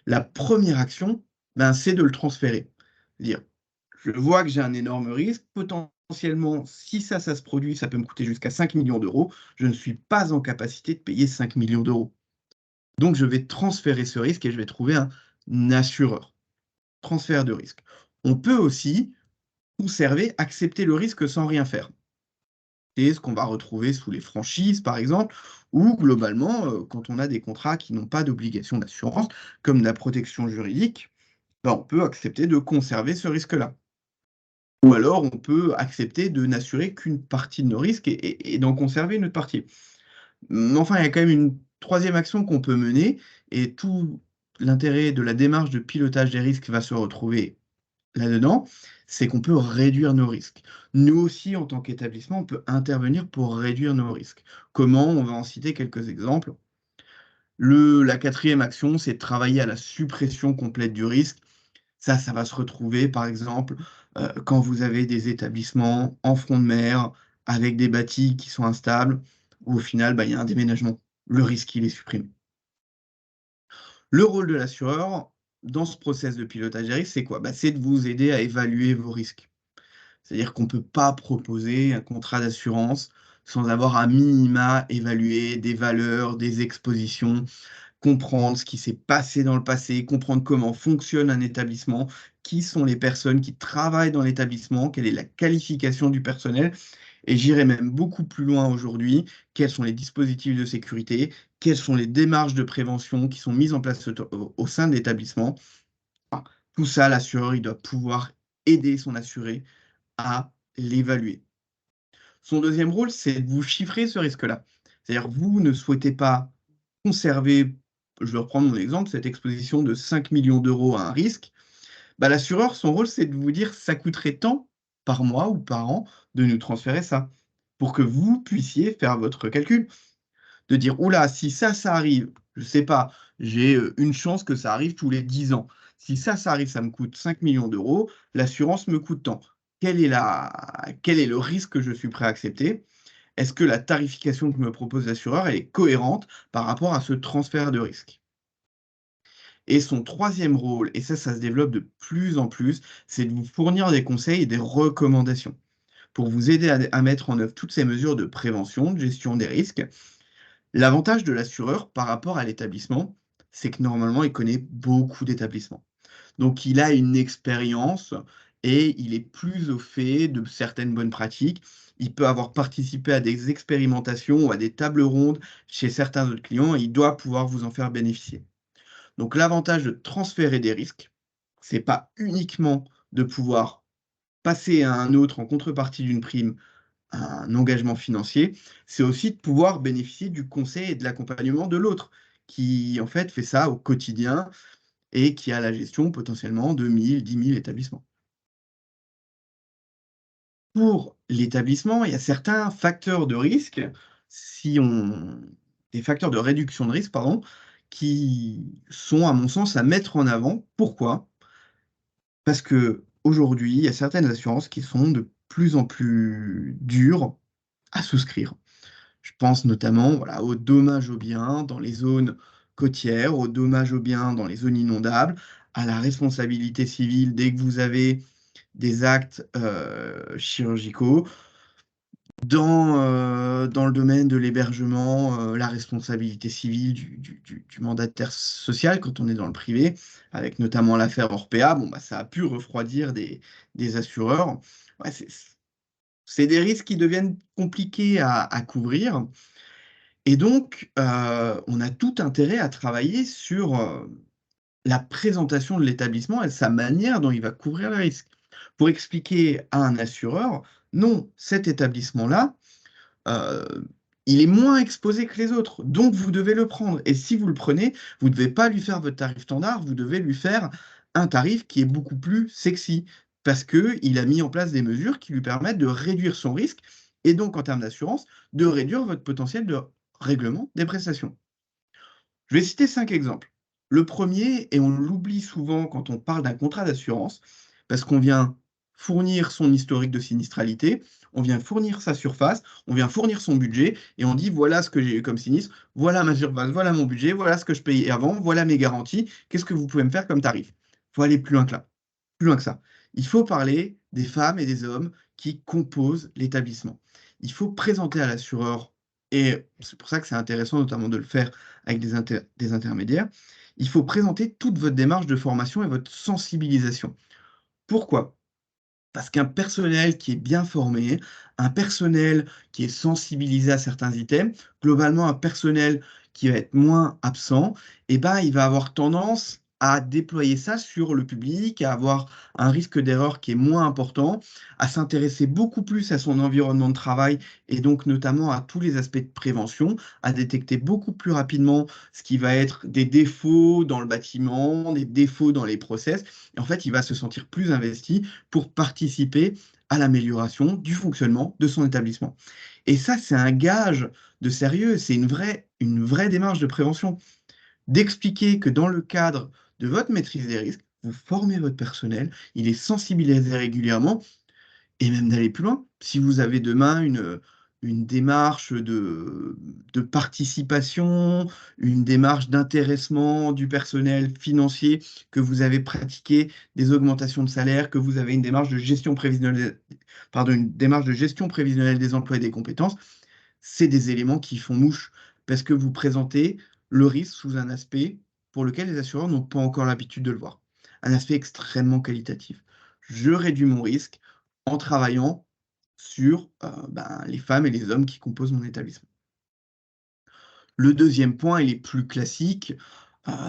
La première action, ben, c'est de le transférer. C'est-à-dire, je vois que j'ai un énorme risque, potentiellement, si ça se produit, ça peut me coûter jusqu'à 5 millions d'euros. Je ne suis pas en capacité de payer 5 millions d'euros. Donc je vais transférer ce risque et je vais trouver un assureur. Transfert de risque. On peut aussi conserver, accepter le risque sans rien faire. C'est ce qu'on va retrouver sous les franchises, par exemple, ou globalement, quand on a des contrats qui n'ont pas d'obligation d'assurance, comme la protection juridique, ben, on peut accepter de conserver ce risque-là. Ou alors, on peut accepter de n'assurer qu'une partie de nos risques et d'en conserver une autre partie. Mais enfin, il y a quand même une troisième action qu'on peut mener et tout l'intérêt de la démarche de pilotage des risques va se retrouver là-dedans, c'est qu'on peut réduire nos risques. Nous aussi, en tant qu'établissement, on peut intervenir pour réduire nos risques. Comment? On va en citer quelques exemples. La quatrième action, c'est de travailler à la suppression complète du risque. Ça va se retrouver, par exemple, quand vous avez des établissements en front de mer, avec des bâtis qui sont instables, où au final, bah, il y a un déménagement. Le risque, il est supprimé. Le rôle de l'assureur, dans ce process de pilotage des risques, c'est quoi? Bah, c'est de vous aider à évaluer vos risques. C'est-à-dire qu'on ne peut pas proposer un contrat d'assurance sans avoir un minima évalué des valeurs, des expositions, comprendre ce qui s'est passé dans le passé, comprendre comment fonctionne un établissement, qui sont les personnes qui travaillent dans l'établissement, quelle est la qualification du personnel. Et j'irai même beaucoup plus loin aujourd'hui, quels sont les dispositifs de sécurité, quelles sont les démarches de prévention qui sont mises en place au sein de l'établissement. Enfin, tout ça, l'assureur, il doit pouvoir aider son assuré à l'évaluer. Son deuxième rôle, c'est de vous chiffrer ce risque-là. C'est-à-dire, vous ne souhaitez pas conserver, je vais reprendre mon exemple, cette exposition de 5 millions d'euros à un risque. Bah, l'assureur, son rôle, c'est de vous dire ça coûterait tant par mois ou par an de nous transférer ça, pour que vous puissiez faire votre calcul. De dire, oula, si ça arrive, je ne sais pas, j'ai une chance que ça arrive tous les 10 ans. Si ça arrive, ça me coûte 5 millions d'euros, l'assurance me coûte tant. Quel est le risque que je suis prêt à accepter? Est-ce que la tarification que me propose l'assureur, elle est cohérente par rapport à ce transfert de risque? Et son troisième rôle, et ça se développe de plus en plus, c'est de vous fournir des conseils et des recommandations pour vous aider à mettre en œuvre toutes ces mesures de prévention, de gestion des risques. L'avantage de l'assureur par rapport à l'établissement, c'est que normalement, il connaît beaucoup d'établissements. Donc, il a une expérience et il est plus au fait de certaines bonnes pratiques. Il peut avoir participé à des expérimentations ou à des tables rondes chez certains autres clients et il doit pouvoir vous en faire bénéficier. Donc, l'avantage de transférer des risques, c'est pas uniquement de pouvoir passer à un autre en contrepartie d'une prime un engagement financier, c'est aussi de pouvoir bénéficier du conseil et de l'accompagnement de l'autre, qui en fait fait ça au quotidien et qui a la gestion potentiellement de 1000, 10 000 établissements. Pour l'établissement, il y a certains facteurs de risque, si on des facteurs de réduction de risque, pardon, qui sont, à mon sens, à mettre en avant. Pourquoi? Parce qu'aujourd'hui, il y a certaines assurances qui sont de plus en plus dures à souscrire. Je pense notamment voilà, aux dommages aux biens dans les zones côtières, aux dommages aux biens dans les zones inondables, à la responsabilité civile dès que vous avez des actes chirurgicaux. Dans le domaine de l'hébergement, la responsabilité civile du mandataire social quand on est dans le privé, avec notamment l'affaire Orpea, bon, bah, ça a pu refroidir des assureurs. Ouais, c'est des risques qui deviennent compliqués à couvrir. Et donc, on a tout intérêt à travailler sur la présentation de l'établissement et sa manière dont il va couvrir les risques. Pour expliquer à un assureur, non, cet établissement-là, euh, il est moins exposé que les autres, donc vous devez le prendre. Et si vous le prenez, vous ne devez pas lui faire votre tarif standard, vous devez lui faire un tarif qui est beaucoup plus sexy, parce qu'il a mis en place des mesures qui lui permettent de réduire son risque, et donc en termes d'assurance, de réduire votre potentiel de règlement des prestations. Je vais citer 5 exemples. Le premier, et on l'oublie souvent quand on parle d'un contrat d'assurance, parce qu'on vient fournir son historique de sinistralité, on vient fournir sa surface, on vient fournir son budget, et on dit voilà ce que j'ai eu comme sinistre, voilà ma surface, voilà mon budget, voilà ce que je payais avant, voilà mes garanties, qu'est-ce que vous pouvez me faire comme tarif? Il faut aller plus loin que là, plus loin que ça. Il faut parler des femmes et des hommes qui composent l'établissement. Il faut présenter à l'assureur, et c'est pour ça que c'est intéressant notamment de le faire avec des intermédiaires, il faut présenter toute votre démarche de formation et votre sensibilisation. Pourquoi? Parce qu'un personnel qui est bien formé, un personnel qui est sensibilisé à certains items, globalement un personnel qui va être moins absent, eh ben, il va avoir tendance à déployer ça sur le public, à avoir un risque d'erreur qui est moins important, à s'intéresser beaucoup plus à son environnement de travail et donc notamment à tous les aspects de prévention, à détecter beaucoup plus rapidement ce qui va être des défauts dans le bâtiment, des défauts dans les process. Et en fait, il va se sentir plus investi pour participer à l'amélioration du fonctionnement de son établissement. Et ça, c'est un gage de sérieux, c'est une vraie démarche de prévention. D'expliquer que dans le cadre de votre maîtrise des risques, vous formez votre personnel, il est sensibilisé régulièrement, et même d'aller plus loin. Si vous avez demain une démarche de participation, une démarche d'intéressement du personnel financier, que vous avez pratiqué des augmentations de salaire, que vous avez une démarche de gestion prévisionnelle, une démarche de gestion prévisionnelle des emplois et des compétences, c'est des éléments qui font mouche parce que vous présentez le risque sous un aspect pour lequel les assureurs n'ont pas encore l'habitude de le voir. Un aspect extrêmement qualitatif. Je réduis mon risque en travaillant sur les femmes et les hommes qui composent mon établissement. Le deuxième point, il est plus classique,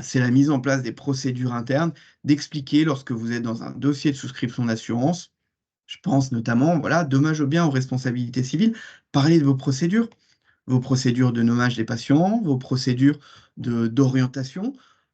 c'est la mise en place des procédures internes, d'expliquer lorsque vous êtes dans un dossier de souscription d'assurance, je pense notamment, voilà, dommages aux biens aux responsabilités civiles, parler de vos procédures de nommage des patients, vos procédures d'orientation,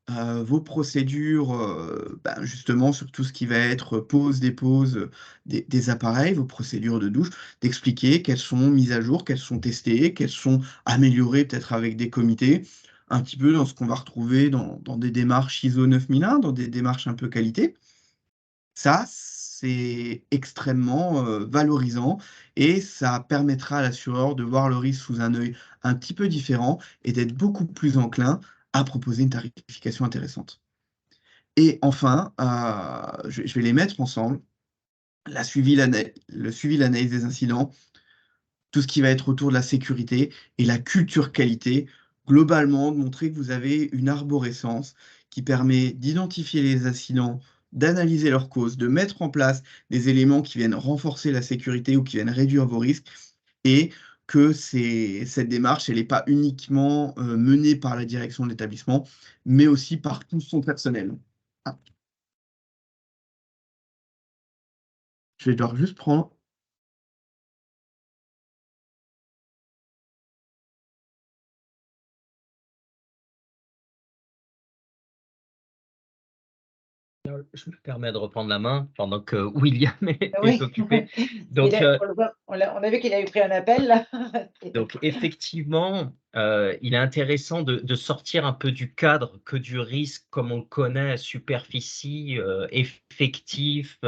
vos procédures justement sur tout ce qui va être pose, dépose des appareils, vos procédures de douche, d'expliquer qu'elles sont mises à jour, qu'elles sont testées, qu'elles sont améliorées peut-être avec des comités, un petit peu dans ce qu'on va retrouver dans des démarches ISO 9001, dans des démarches un peu qualité. Ça, c'est extrêmement valorisant et ça permettra à l'assureur de voir le risque sous un œil un petit peu différent et d'être beaucoup plus enclin à proposer une tarification intéressante. Et enfin, je vais les mettre ensemble, le suivi, l'analyse des incidents, tout ce qui va être autour de la sécurité et la culture qualité, globalement, de montrer que vous avez une arborescence qui permet d'identifier les incidents, d'analyser leurs causes, de mettre en place des éléments qui viennent renforcer la sécurité ou qui viennent réduire vos risques, et que cette démarche, elle n'est pas uniquement menée par la direction de l'établissement, mais aussi par tout son personnel. Ah. Je vais devoir juste prendre... Je me permets de reprendre la main pendant que William est Oui. occupé. Donc, On a vu qu'il avait pris un appel là. donc effectivement, il est intéressant de sortir un peu du cadre que du risque comme on le connaît, superficie, effectif,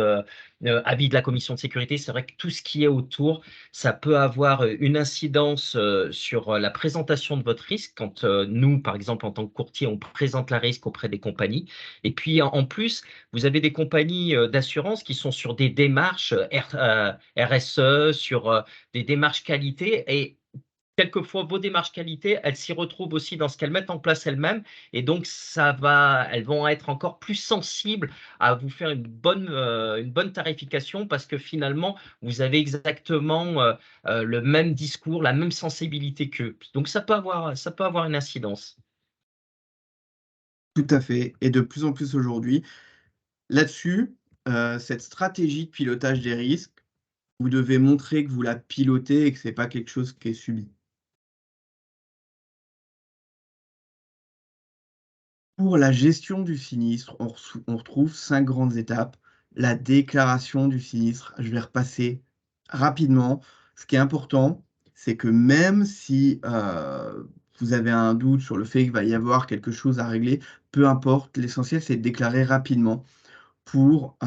avis de la commission de sécurité. C'est vrai que tout ce qui est autour, ça peut avoir une incidence sur la présentation de votre risque quand nous, par exemple, en tant que courtier, on présente la risque auprès des compagnies. Et puis en plus, vous avez des compagnies d'assurance qui sont sur des démarches RSE, sur des démarches qualité et quelquefois, vos démarches qualité, elles s'y retrouvent aussi dans ce qu'elles mettent en place elles-mêmes. Et donc, elles vont être encore plus sensibles à vous faire une bonne tarification parce que finalement, vous avez exactement le même discours, la même sensibilité qu'eux. Donc, ça peut avoir une incidence. Tout à fait. Et de plus en plus aujourd'hui, là-dessus, cette stratégie de pilotage des risques, vous devez montrer que vous la pilotez et que c'est pas quelque chose qui est subi. Pour la gestion du sinistre, on retrouve 5 grandes étapes. La déclaration du sinistre, je vais repasser rapidement. Ce qui est important, c'est que même si vous avez un doute sur le fait qu'il va y avoir quelque chose à régler, peu importe, l'essentiel, c'est de déclarer rapidement pour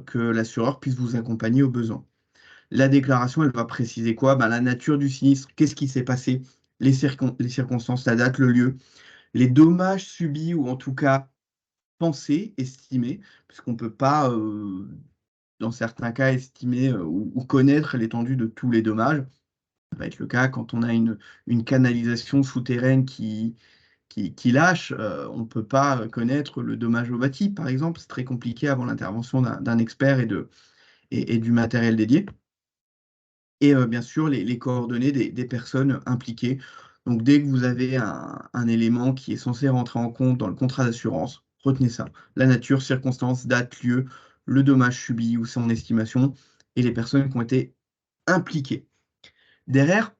que l'assureur puisse vous accompagner au besoin. La déclaration, elle va préciser quoi? Ben, la nature du sinistre, qu'est-ce qui s'est passé, les circonstances, la date, le lieu, les dommages subis ou en tout cas pensés, estimés, puisqu'on ne peut pas, dans certains cas, estimer ou connaître l'étendue de tous les dommages. Ça va être le cas quand on a une canalisation souterraine qui lâche, on ne peut pas connaître le dommage au bâti, par exemple. C'est très compliqué avant l'intervention d'un expert et du matériel dédié. Et bien sûr, les coordonnées des personnes impliquées. Donc, dès que vous avez un élément qui est censé rentrer en compte dans le contrat d'assurance, retenez ça. La nature, circonstance, date, lieu, le dommage subi ou son estimation et les personnes qui ont été impliquées. Derrière,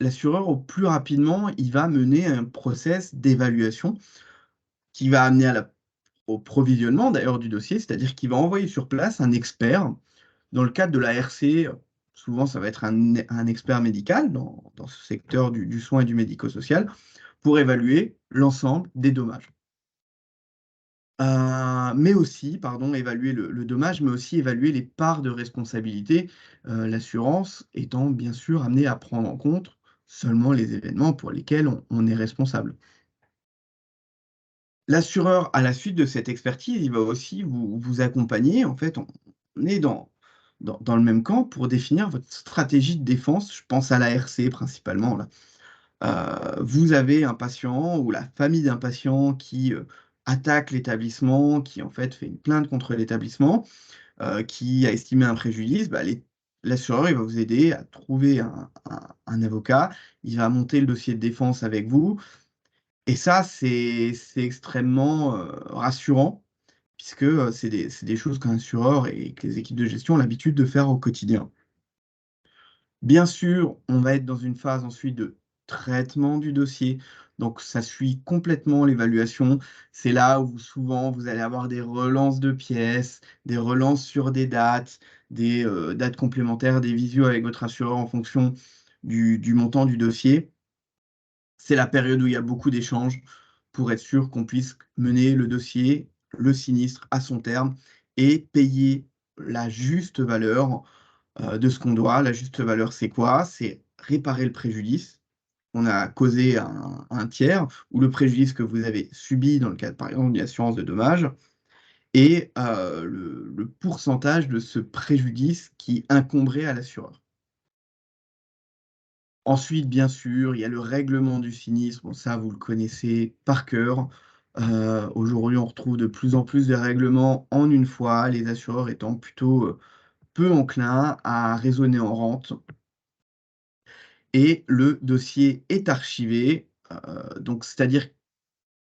l'assureur, au plus rapidement, il va mener un process d'évaluation qui va amener au provisionnement d'ailleurs du dossier, c'est-à-dire qu'il va envoyer sur place un expert. Dans le cadre de la RC, souvent ça va être un expert médical dans ce secteur du soin et du médico-social pour évaluer l'ensemble des dommages. Mais aussi, pardon, évaluer le dommage, mais aussi évaluer les parts de responsabilité, l'assurance étant bien sûr amenée à prendre en compte seulement les événements pour lesquels on est responsable. L'assureur, à la suite de cette expertise, il va aussi vous accompagner. En fait, on est dans le même camp pour définir votre stratégie de défense. Je pense à la RC principalement là. Vous avez un patient ou la famille d'un patient qui, attaque l'établissement, qui en fait fait une plainte contre l'établissement, qui a estimé un préjudice. Bah, l'assureur, il va vous aider à trouver un avocat. Il va monter le dossier de défense avec vous. Et ça, c'est extrêmement, rassurant puisque, c'est des choses qu'un assureur et que les équipes de gestion ont l'habitude de faire au quotidien. Bien sûr, on va être dans une phase ensuite de traitement du dossier, donc ça suit complètement l'évaluation. C'est là où souvent vous allez avoir des relances de pièces, des relances sur des dates, des, dates complémentaires, des visios avec votre assureur en fonction du montant du dossier. C'est la période où il y a beaucoup d'échanges pour être sûr qu'on puisse mener le dossier, le sinistre à son terme et payer la juste valeur de ce qu'on doit. La juste valeur, c'est quoi? C'est réparer le préjudice qu'on a causé à un tiers ou le préjudice que vous avez subi dans le cadre, par exemple, d'une assurance de dommages et le pourcentage de ce préjudice qui incomberait à l'assureur. Ensuite, bien sûr, il y a le règlement du sinistre. Bon, ça, vous le connaissez par cœur. Aujourd'hui, on retrouve de plus en plus de règlements en une fois, les assureurs étant plutôt peu enclins à raisonner en rente. Et le dossier est archivé. Donc, c'est-à-dire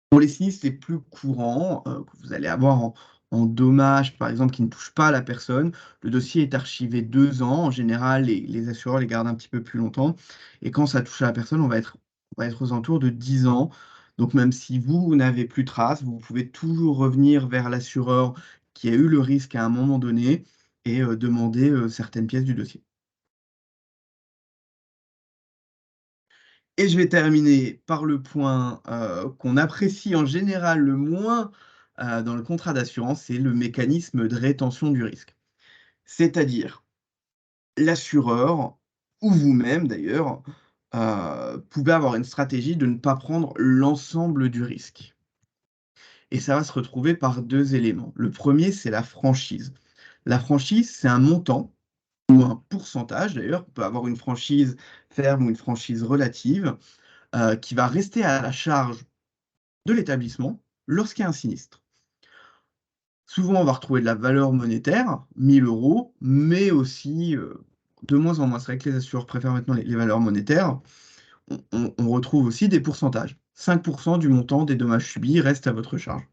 pour les sinistres les plus courants, que vous allez avoir en dommages, par exemple, qui ne touchent pas la personne, le dossier est archivé 2 ans. En général, les assureurs les gardent un petit peu plus longtemps et quand ça touche à la personne, on va être aux alentours de 10 ans. Donc même si vous n'avez plus trace, vous pouvez toujours revenir vers l'assureur qui a eu le risque à un moment donné et demander, certaines pièces du dossier. Et je vais terminer par le point qu'on apprécie en général le moins dans le contrat d'assurance, c'est le mécanisme de rétention du risque. C'est-à-dire, l'assureur, ou vous-même d'ailleurs, pouvez avoir une stratégie de ne pas prendre l'ensemble du risque. Et ça va se retrouver par deux éléments. Le premier, c'est la franchise. La franchise, c'est un montant ou un pourcentage, d'ailleurs, on peut avoir une franchise ferme ou une franchise relative, qui va rester à la charge de l'établissement lorsqu'il y a un sinistre. Souvent, on va retrouver de la valeur monétaire, 1000 euros, mais aussi, de moins en moins, c'est vrai que les assureurs préfèrent maintenant les valeurs monétaires, on retrouve aussi des pourcentages. 5% du montant des dommages subis reste à votre charge.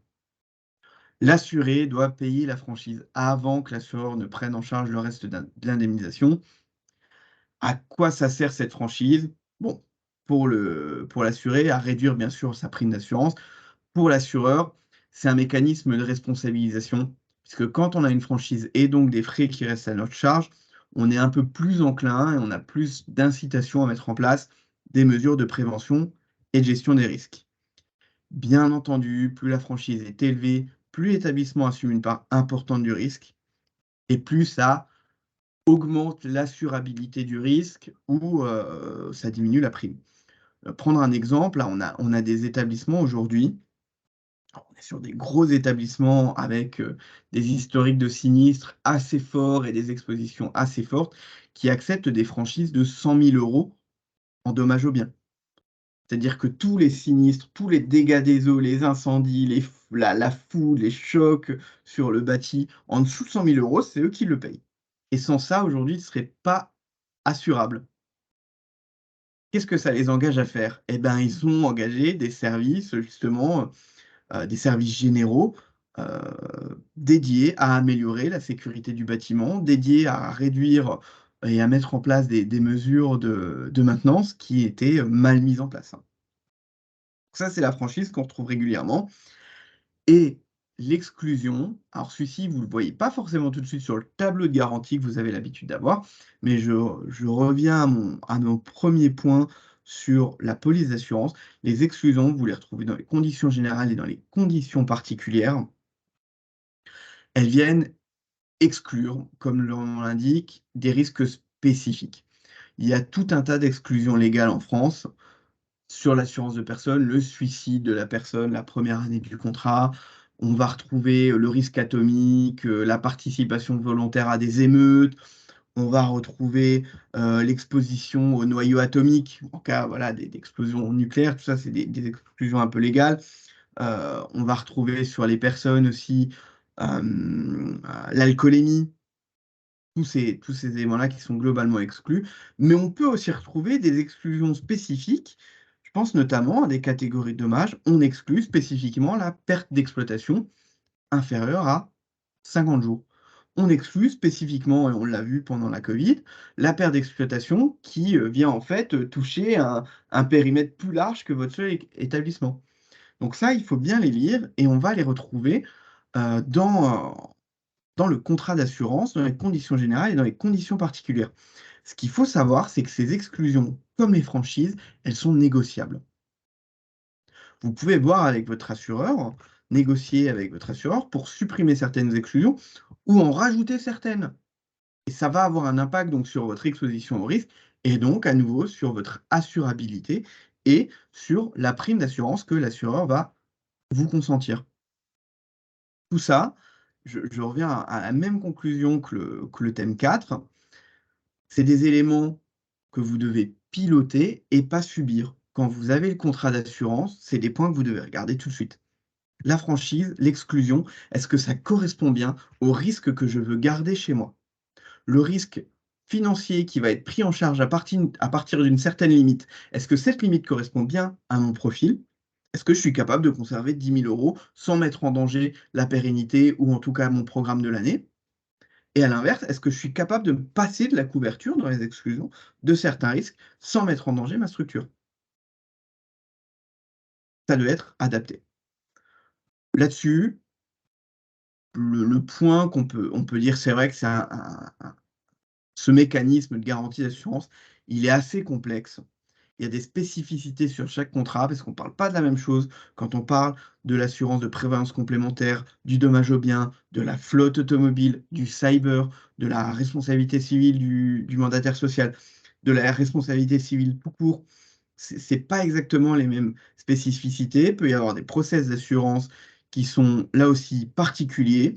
L'assuré doit payer la franchise avant que l'assureur ne prenne en charge le reste de l'indemnisation. À quoi ça sert cette franchise? Bon, pour l'assuré, à réduire bien sûr sa prime d'assurance. Pour l'assureur, c'est un mécanisme de responsabilisation, puisque quand on a une franchise et donc des frais qui restent à notre charge, on est un peu plus enclin et on a plus d'incitation à mettre en place des mesures de prévention et de gestion des risques. Bien entendu, plus la franchise est élevée, plus l'établissement assume une part importante du risque, et plus ça augmente l'assurabilité du risque ou ça diminue la prime. Prendre un exemple, là, on a des établissements aujourd'hui. On est sur des gros établissements avec des historiques de sinistres assez forts et des expositions assez fortes qui acceptent des franchises de 100 000 euros en dommages aux biens. C'est-à-dire que tous les sinistres, tous les dégâts des eaux, les incendies, la foudre, les chocs sur le bâti, en dessous de 100 000 euros, c'est eux qui le payent. Et sans ça, aujourd'hui, ils ne seraient pas assurables. Qu'est-ce que ça les engage à faire? Eh bien, ils ont engagé des services, justement, des services généraux dédiés à améliorer la sécurité du bâtiment, dédiés à réduire et à mettre en place des mesures de maintenance qui étaient mal mises en place. Ça, c'est la franchise qu'on retrouve régulièrement. Et l'exclusion, alors celui-ci, vous ne le voyez pas forcément tout de suite sur le tableau de garantie que vous avez l'habitude d'avoir, mais je reviens à mon premier point sur la police d'assurance. Les exclusions, vous les retrouvez dans les conditions générales et dans les conditions particulières. Elles viennent exclure, comme le nom l'indique, des risques spécifiques. Il y a tout un tas d'exclusions légales en France sur l'assurance de personnes, le suicide de la personne la première année du contrat. On va retrouver le risque atomique, la participation volontaire à des émeutes. On va retrouver l'exposition au noyau atomique, en cas voilà, d'explosion nucléaire. Tout ça, c'est des exclusions un peu légales. On va retrouver sur les personnes aussi l'alcoolémie, tous ces éléments-là qui sont globalement exclus. Mais on peut aussi retrouver des exclusions spécifiques. Je pense notamment à des catégories de dommages. On exclut spécifiquement la perte d'exploitation inférieure à 50 jours. On exclut spécifiquement, et on l'a vu pendant la Covid, la perte d'exploitation qui vient en fait toucher un périmètre plus large que votre seul établissement. Donc ça, il faut bien les lire et on va les retrouver dans le contrat d'assurance, dans les conditions générales et dans les conditions particulières. Ce qu'il faut savoir, c'est que ces exclusions, comme les franchises, elles sont négociables. Vous pouvez voir avec votre assureur, négocier avec votre assureur pour supprimer certaines exclusions ou en rajouter certaines. Et ça va avoir un impact donc sur votre exposition au risque et donc à nouveau sur votre assurabilité et sur la prime d'assurance que l'assureur va vous consentir. Tout ça, je reviens à la même conclusion que le thème 4. C'est des éléments que vous devez piloter et pas subir. Quand vous avez le contrat d'assurance, c'est des points que vous devez regarder tout de suite. La franchise, l'exclusion, est-ce que ça correspond bien au risque que je veux garder chez moi? Le risque financier qui va être pris en charge à partir d'une certaine limite, est-ce que cette limite correspond bien à mon profil? Est-ce que je suis capable de conserver 10 000 euros sans mettre en danger la pérennité ou en tout cas mon programme de l'année? Et à l'inverse, est-ce que je suis capable de me passer de la couverture dans les exclusions de certains risques sans mettre en danger ma structure? Ça doit être adapté. Là-dessus, le point on peut dire, c'est vrai que c'est ce mécanisme de garantie d'assurance, il est assez complexe il y a des spécificités sur chaque contrat parce qu'on ne parle pas de la même chose quand on parle de l'assurance de prévoyance complémentaire, du dommage au bien, de la flotte automobile, du cyber, de la responsabilité civile du mandataire social, de la responsabilité civile tout court. C'est pas exactement les mêmes spécificités. Il peut y avoir des process d'assurance qui sont là aussi particuliers.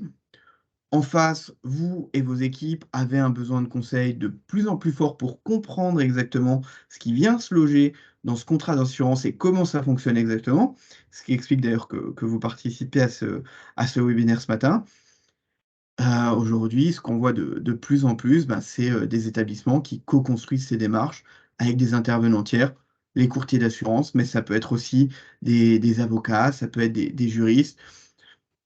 En face, vous et vos équipes avez un besoin de conseil de plus en plus fort pour comprendre exactement ce qui vient se loger dans ce contrat d'assurance et comment ça fonctionne exactement. Ce qui explique d'ailleurs que vous participez à ce webinaire ce matin. Aujourd'hui, ce qu'on voit de plus en plus, c'est des établissements qui co-construisent ces démarches avec des intervenants tiers, les courtiers d'assurance, mais ça peut être aussi des avocats, ça peut être des juristes,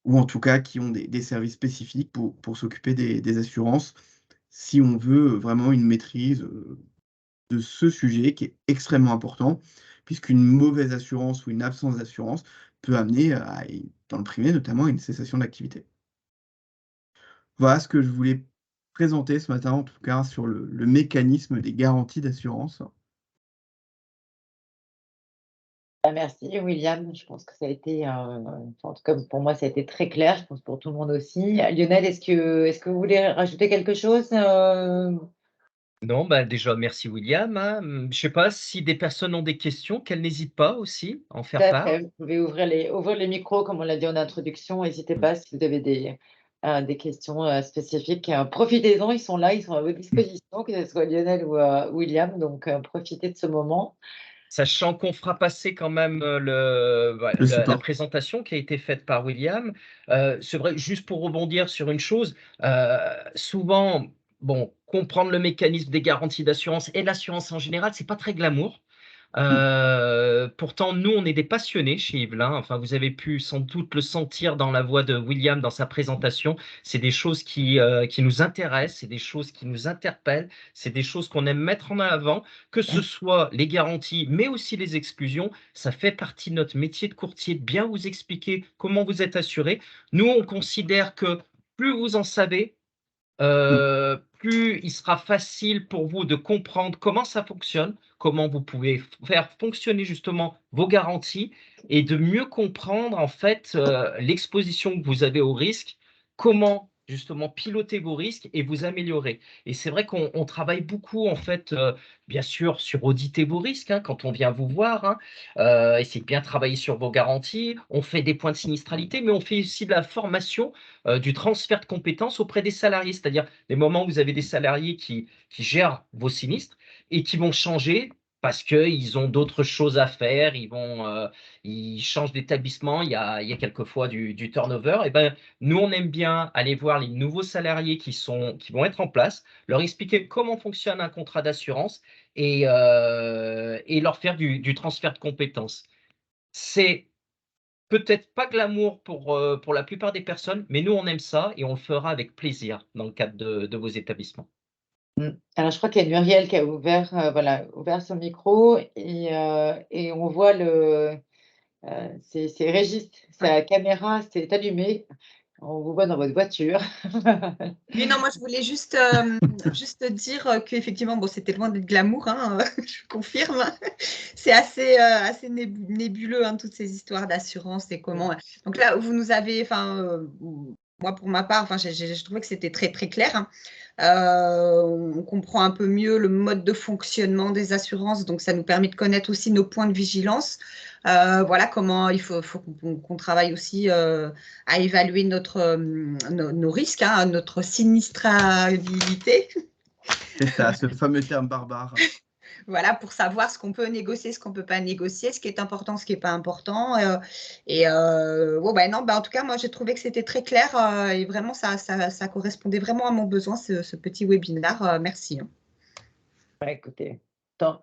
ou en tout cas qui ont des services spécifiques pour s'occuper des assurances, si on veut vraiment une maîtrise de ce sujet qui est extrêmement important, puisqu'une mauvaise assurance ou une absence d'assurance peut amener, dans le privé notamment, à une cessation d'activité. Voilà ce que je voulais présenter ce matin, en tout cas, sur le mécanisme des garanties d'assurance. Merci William, je pense que ça a été, en tout cas pour moi, ça a été très clair, je pense pour tout le monde aussi. Lionel, est-ce que vous voulez rajouter quelque chose? Non, déjà, merci William, hein. Je ne sais pas si des personnes ont des questions, qu'elles n'hésitent pas aussi à en Tout faire à part. fait, vous pouvez ouvrir les micros, comme on l'a dit en introduction. N'hésitez pas si vous avez des questions spécifiques. Profitez-en, ils sont là, ils sont à votre disposition, que ce soit Lionel ou William, donc profitez de ce moment. Sachant qu'on fera passer quand même, Le la support. présentation qui a été faite par William. C'est vrai, juste pour rebondir sur une chose, souvent, bon, comprendre le mécanisme des garanties d'assurance et l'assurance en général, c'est pas très glamour. Mmh. Pourtant, nous, on est des passionnés chez Yvelin. Enfin, vous avez pu sans doute le sentir dans la voix de William dans sa présentation. C'est des choses qui nous intéressent, c'est des choses qui nous interpellent, c'est des choses qu'on aime mettre en avant, que ce soit les garanties, mais aussi les exclusions. Ça fait partie de notre métier de courtier, de bien vous expliquer comment vous êtes assuré. Nous, on considère que plus vous en savez, Mmh. plus il sera facile pour vous de comprendre comment ça fonctionne, comment vous pouvez faire fonctionner justement vos garanties et de mieux comprendre en fait l'exposition que vous avez au risque, comment justement piloter vos risques et vous améliorer. Et c'est vrai qu'on travaille beaucoup en fait, bien sûr, sur auditer vos risques hein, quand on vient vous voir, hein, essayer de bien travailler sur vos garanties. On fait des points de sinistralité, mais on fait aussi de la formation du transfert de compétences auprès des salariés, c'est-à-dire des moments où vous avez des salariés qui gèrent vos sinistres et qui vont changer parce qu'ils ont d'autres choses à faire, ils changent d'établissement, il y a quelquefois du turnover. Et ben, nous, on aime bien aller voir les nouveaux salariés qui vont être en place, leur expliquer comment fonctionne un contrat d'assurance et leur faire du transfert de compétences. C'est peut-être pas glamour pour la plupart des personnes, mais nous, on aime ça et on le fera avec plaisir dans le cadre de vos établissements. Alors, je crois qu'il y a Muriel qui a ouvert son micro et on voit c'est Régis, sa caméra s'est allumée. On vous voit dans votre voiture. Oui, non, moi je voulais juste dire qu'effectivement, bon, c'était loin d'être glamour, hein, je confirme. C'est assez nébuleux, hein, toutes ces histoires d'assurance et comment. Donc là, vous nous avez, moi pour ma part, j'ai trouvé que c'était très très clair, hein. On comprend un peu mieux le mode de fonctionnement des assurances, donc ça nous permet de connaître aussi nos points de vigilance. Voilà comment il faut qu'on travaille aussi à évaluer nos risques, hein, notre sinistrabilité. C'est ça, ce fameux terme barbare. Voilà, pour savoir ce qu'on peut négocier, ce qu'on ne peut pas négocier, ce qui est important, ce qui n'est pas important. Non, en tout cas, moi, j'ai trouvé que c'était très clair et vraiment, ça correspondait vraiment à mon besoin, ce petit webinaire. Merci, hein. Ouais, écoutez, tant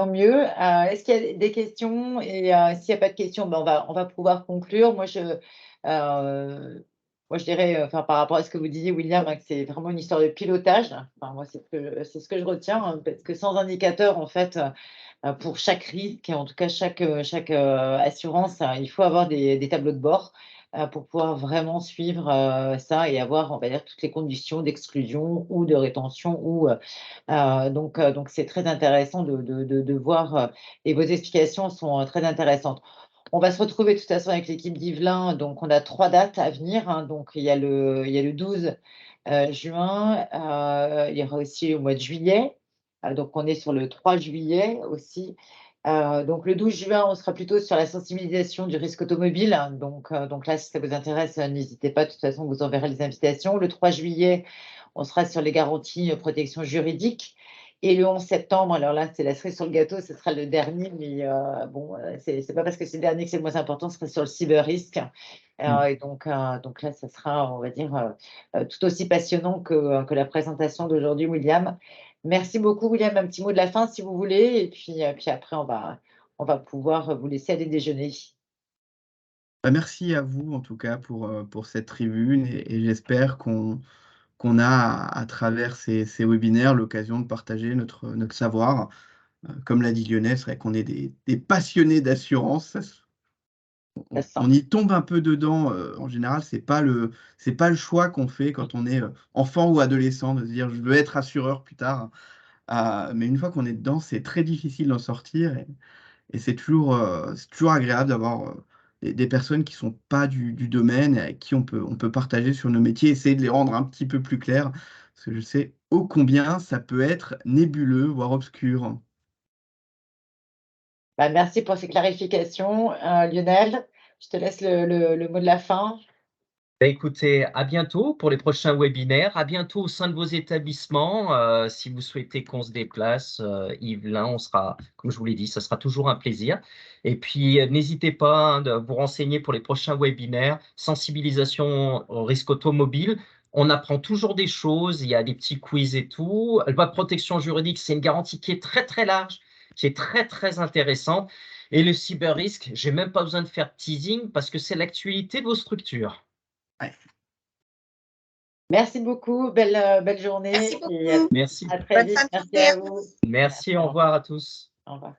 mieux. Est-ce qu'il y a des questions? Et s'il n'y a pas de questions, on va pouvoir conclure. Moi, je dirais, par rapport à ce que vous disiez, William, hein, que c'est vraiment une histoire de pilotage. Enfin, moi, c'est ce que je retiens, hein, parce que sans indicateur, en fait, pour chaque risque, et en tout cas chaque assurance, il faut avoir des tableaux de bord. pour pouvoir vraiment suivre ça et avoir, on va dire, toutes les conditions d'exclusion ou de rétention. Donc, c'est très intéressant de voir et vos explications sont très intéressantes. On va se retrouver de toute façon avec l'équipe d'Yvelin. Donc, on a 3 dates à venir, hein. Donc, il y a le 12 juin, il y aura aussi au mois de juillet. Donc, on est sur le 3 juillet aussi. Donc, le 12 juin, on sera plutôt sur la sensibilisation du risque automobile, hein. Donc là, si ça vous intéresse, n'hésitez pas. De toute façon, on vous enverra les invitations. Le 3 juillet, on sera sur les garanties protection juridique. Et le 11 septembre, alors là, c'est la cerise sur le gâteau, ce sera le dernier, mais c'est pas parce que c'est le dernier que c'est le moins important, ce sera sur le cyber-risque. Et donc là, ça sera, on va dire, tout aussi passionnant que la présentation d'aujourd'hui, William. Merci beaucoup, William. Un petit mot de la fin, si vous voulez, et puis après, on va pouvoir vous laisser aller déjeuner. Bah, merci à vous, en tout cas, pour cette tribune et j'espère qu'on a, à travers ces webinaires, l'occasion de partager notre savoir. Comme l'a dit Lionel, c'est vrai qu'on est des passionnés d'assurance. Ça se On sent. y tombe un peu dedans. En général, c'est pas le choix qu'on fait quand on est enfant ou adolescent, de se dire je veux être assureur plus tard. Mais une fois qu'on est dedans, c'est très difficile d'en sortir. Et c'est toujours agréable d'avoir des personnes qui sont pas du domaine et avec qui on peut partager sur nos métiers, essayer de les rendre un petit peu plus clairs. Parce que je sais ô combien ça peut être nébuleux, voire obscur. Bah, merci pour ces clarifications, Lionel. Je te laisse le mot de la fin. Bah, écoutez, à bientôt pour les prochains webinaires. À bientôt au sein de vos établissements. Si vous souhaitez qu'on se déplace, Yvelin, on sera, comme je vous l'ai dit, ça sera toujours un plaisir. Et puis, n'hésitez pas, hein, de vous renseigner pour les prochains webinaires. Sensibilisation au risque automobile. On apprend toujours des choses. Il y a des petits quiz et tout. La protection juridique, c'est une garantie qui est très, très large, qui est très, très intéressante. Et le cyber-risque, j'ai même pas besoin de faire teasing parce que c'est l'actualité de vos structures. Ouais. Merci beaucoup. Belle journée. Merci Et beaucoup. Merci. à très Bonne vite. fin de Merci journée à à vous. vous. Merci, au revoir à tous. Au revoir.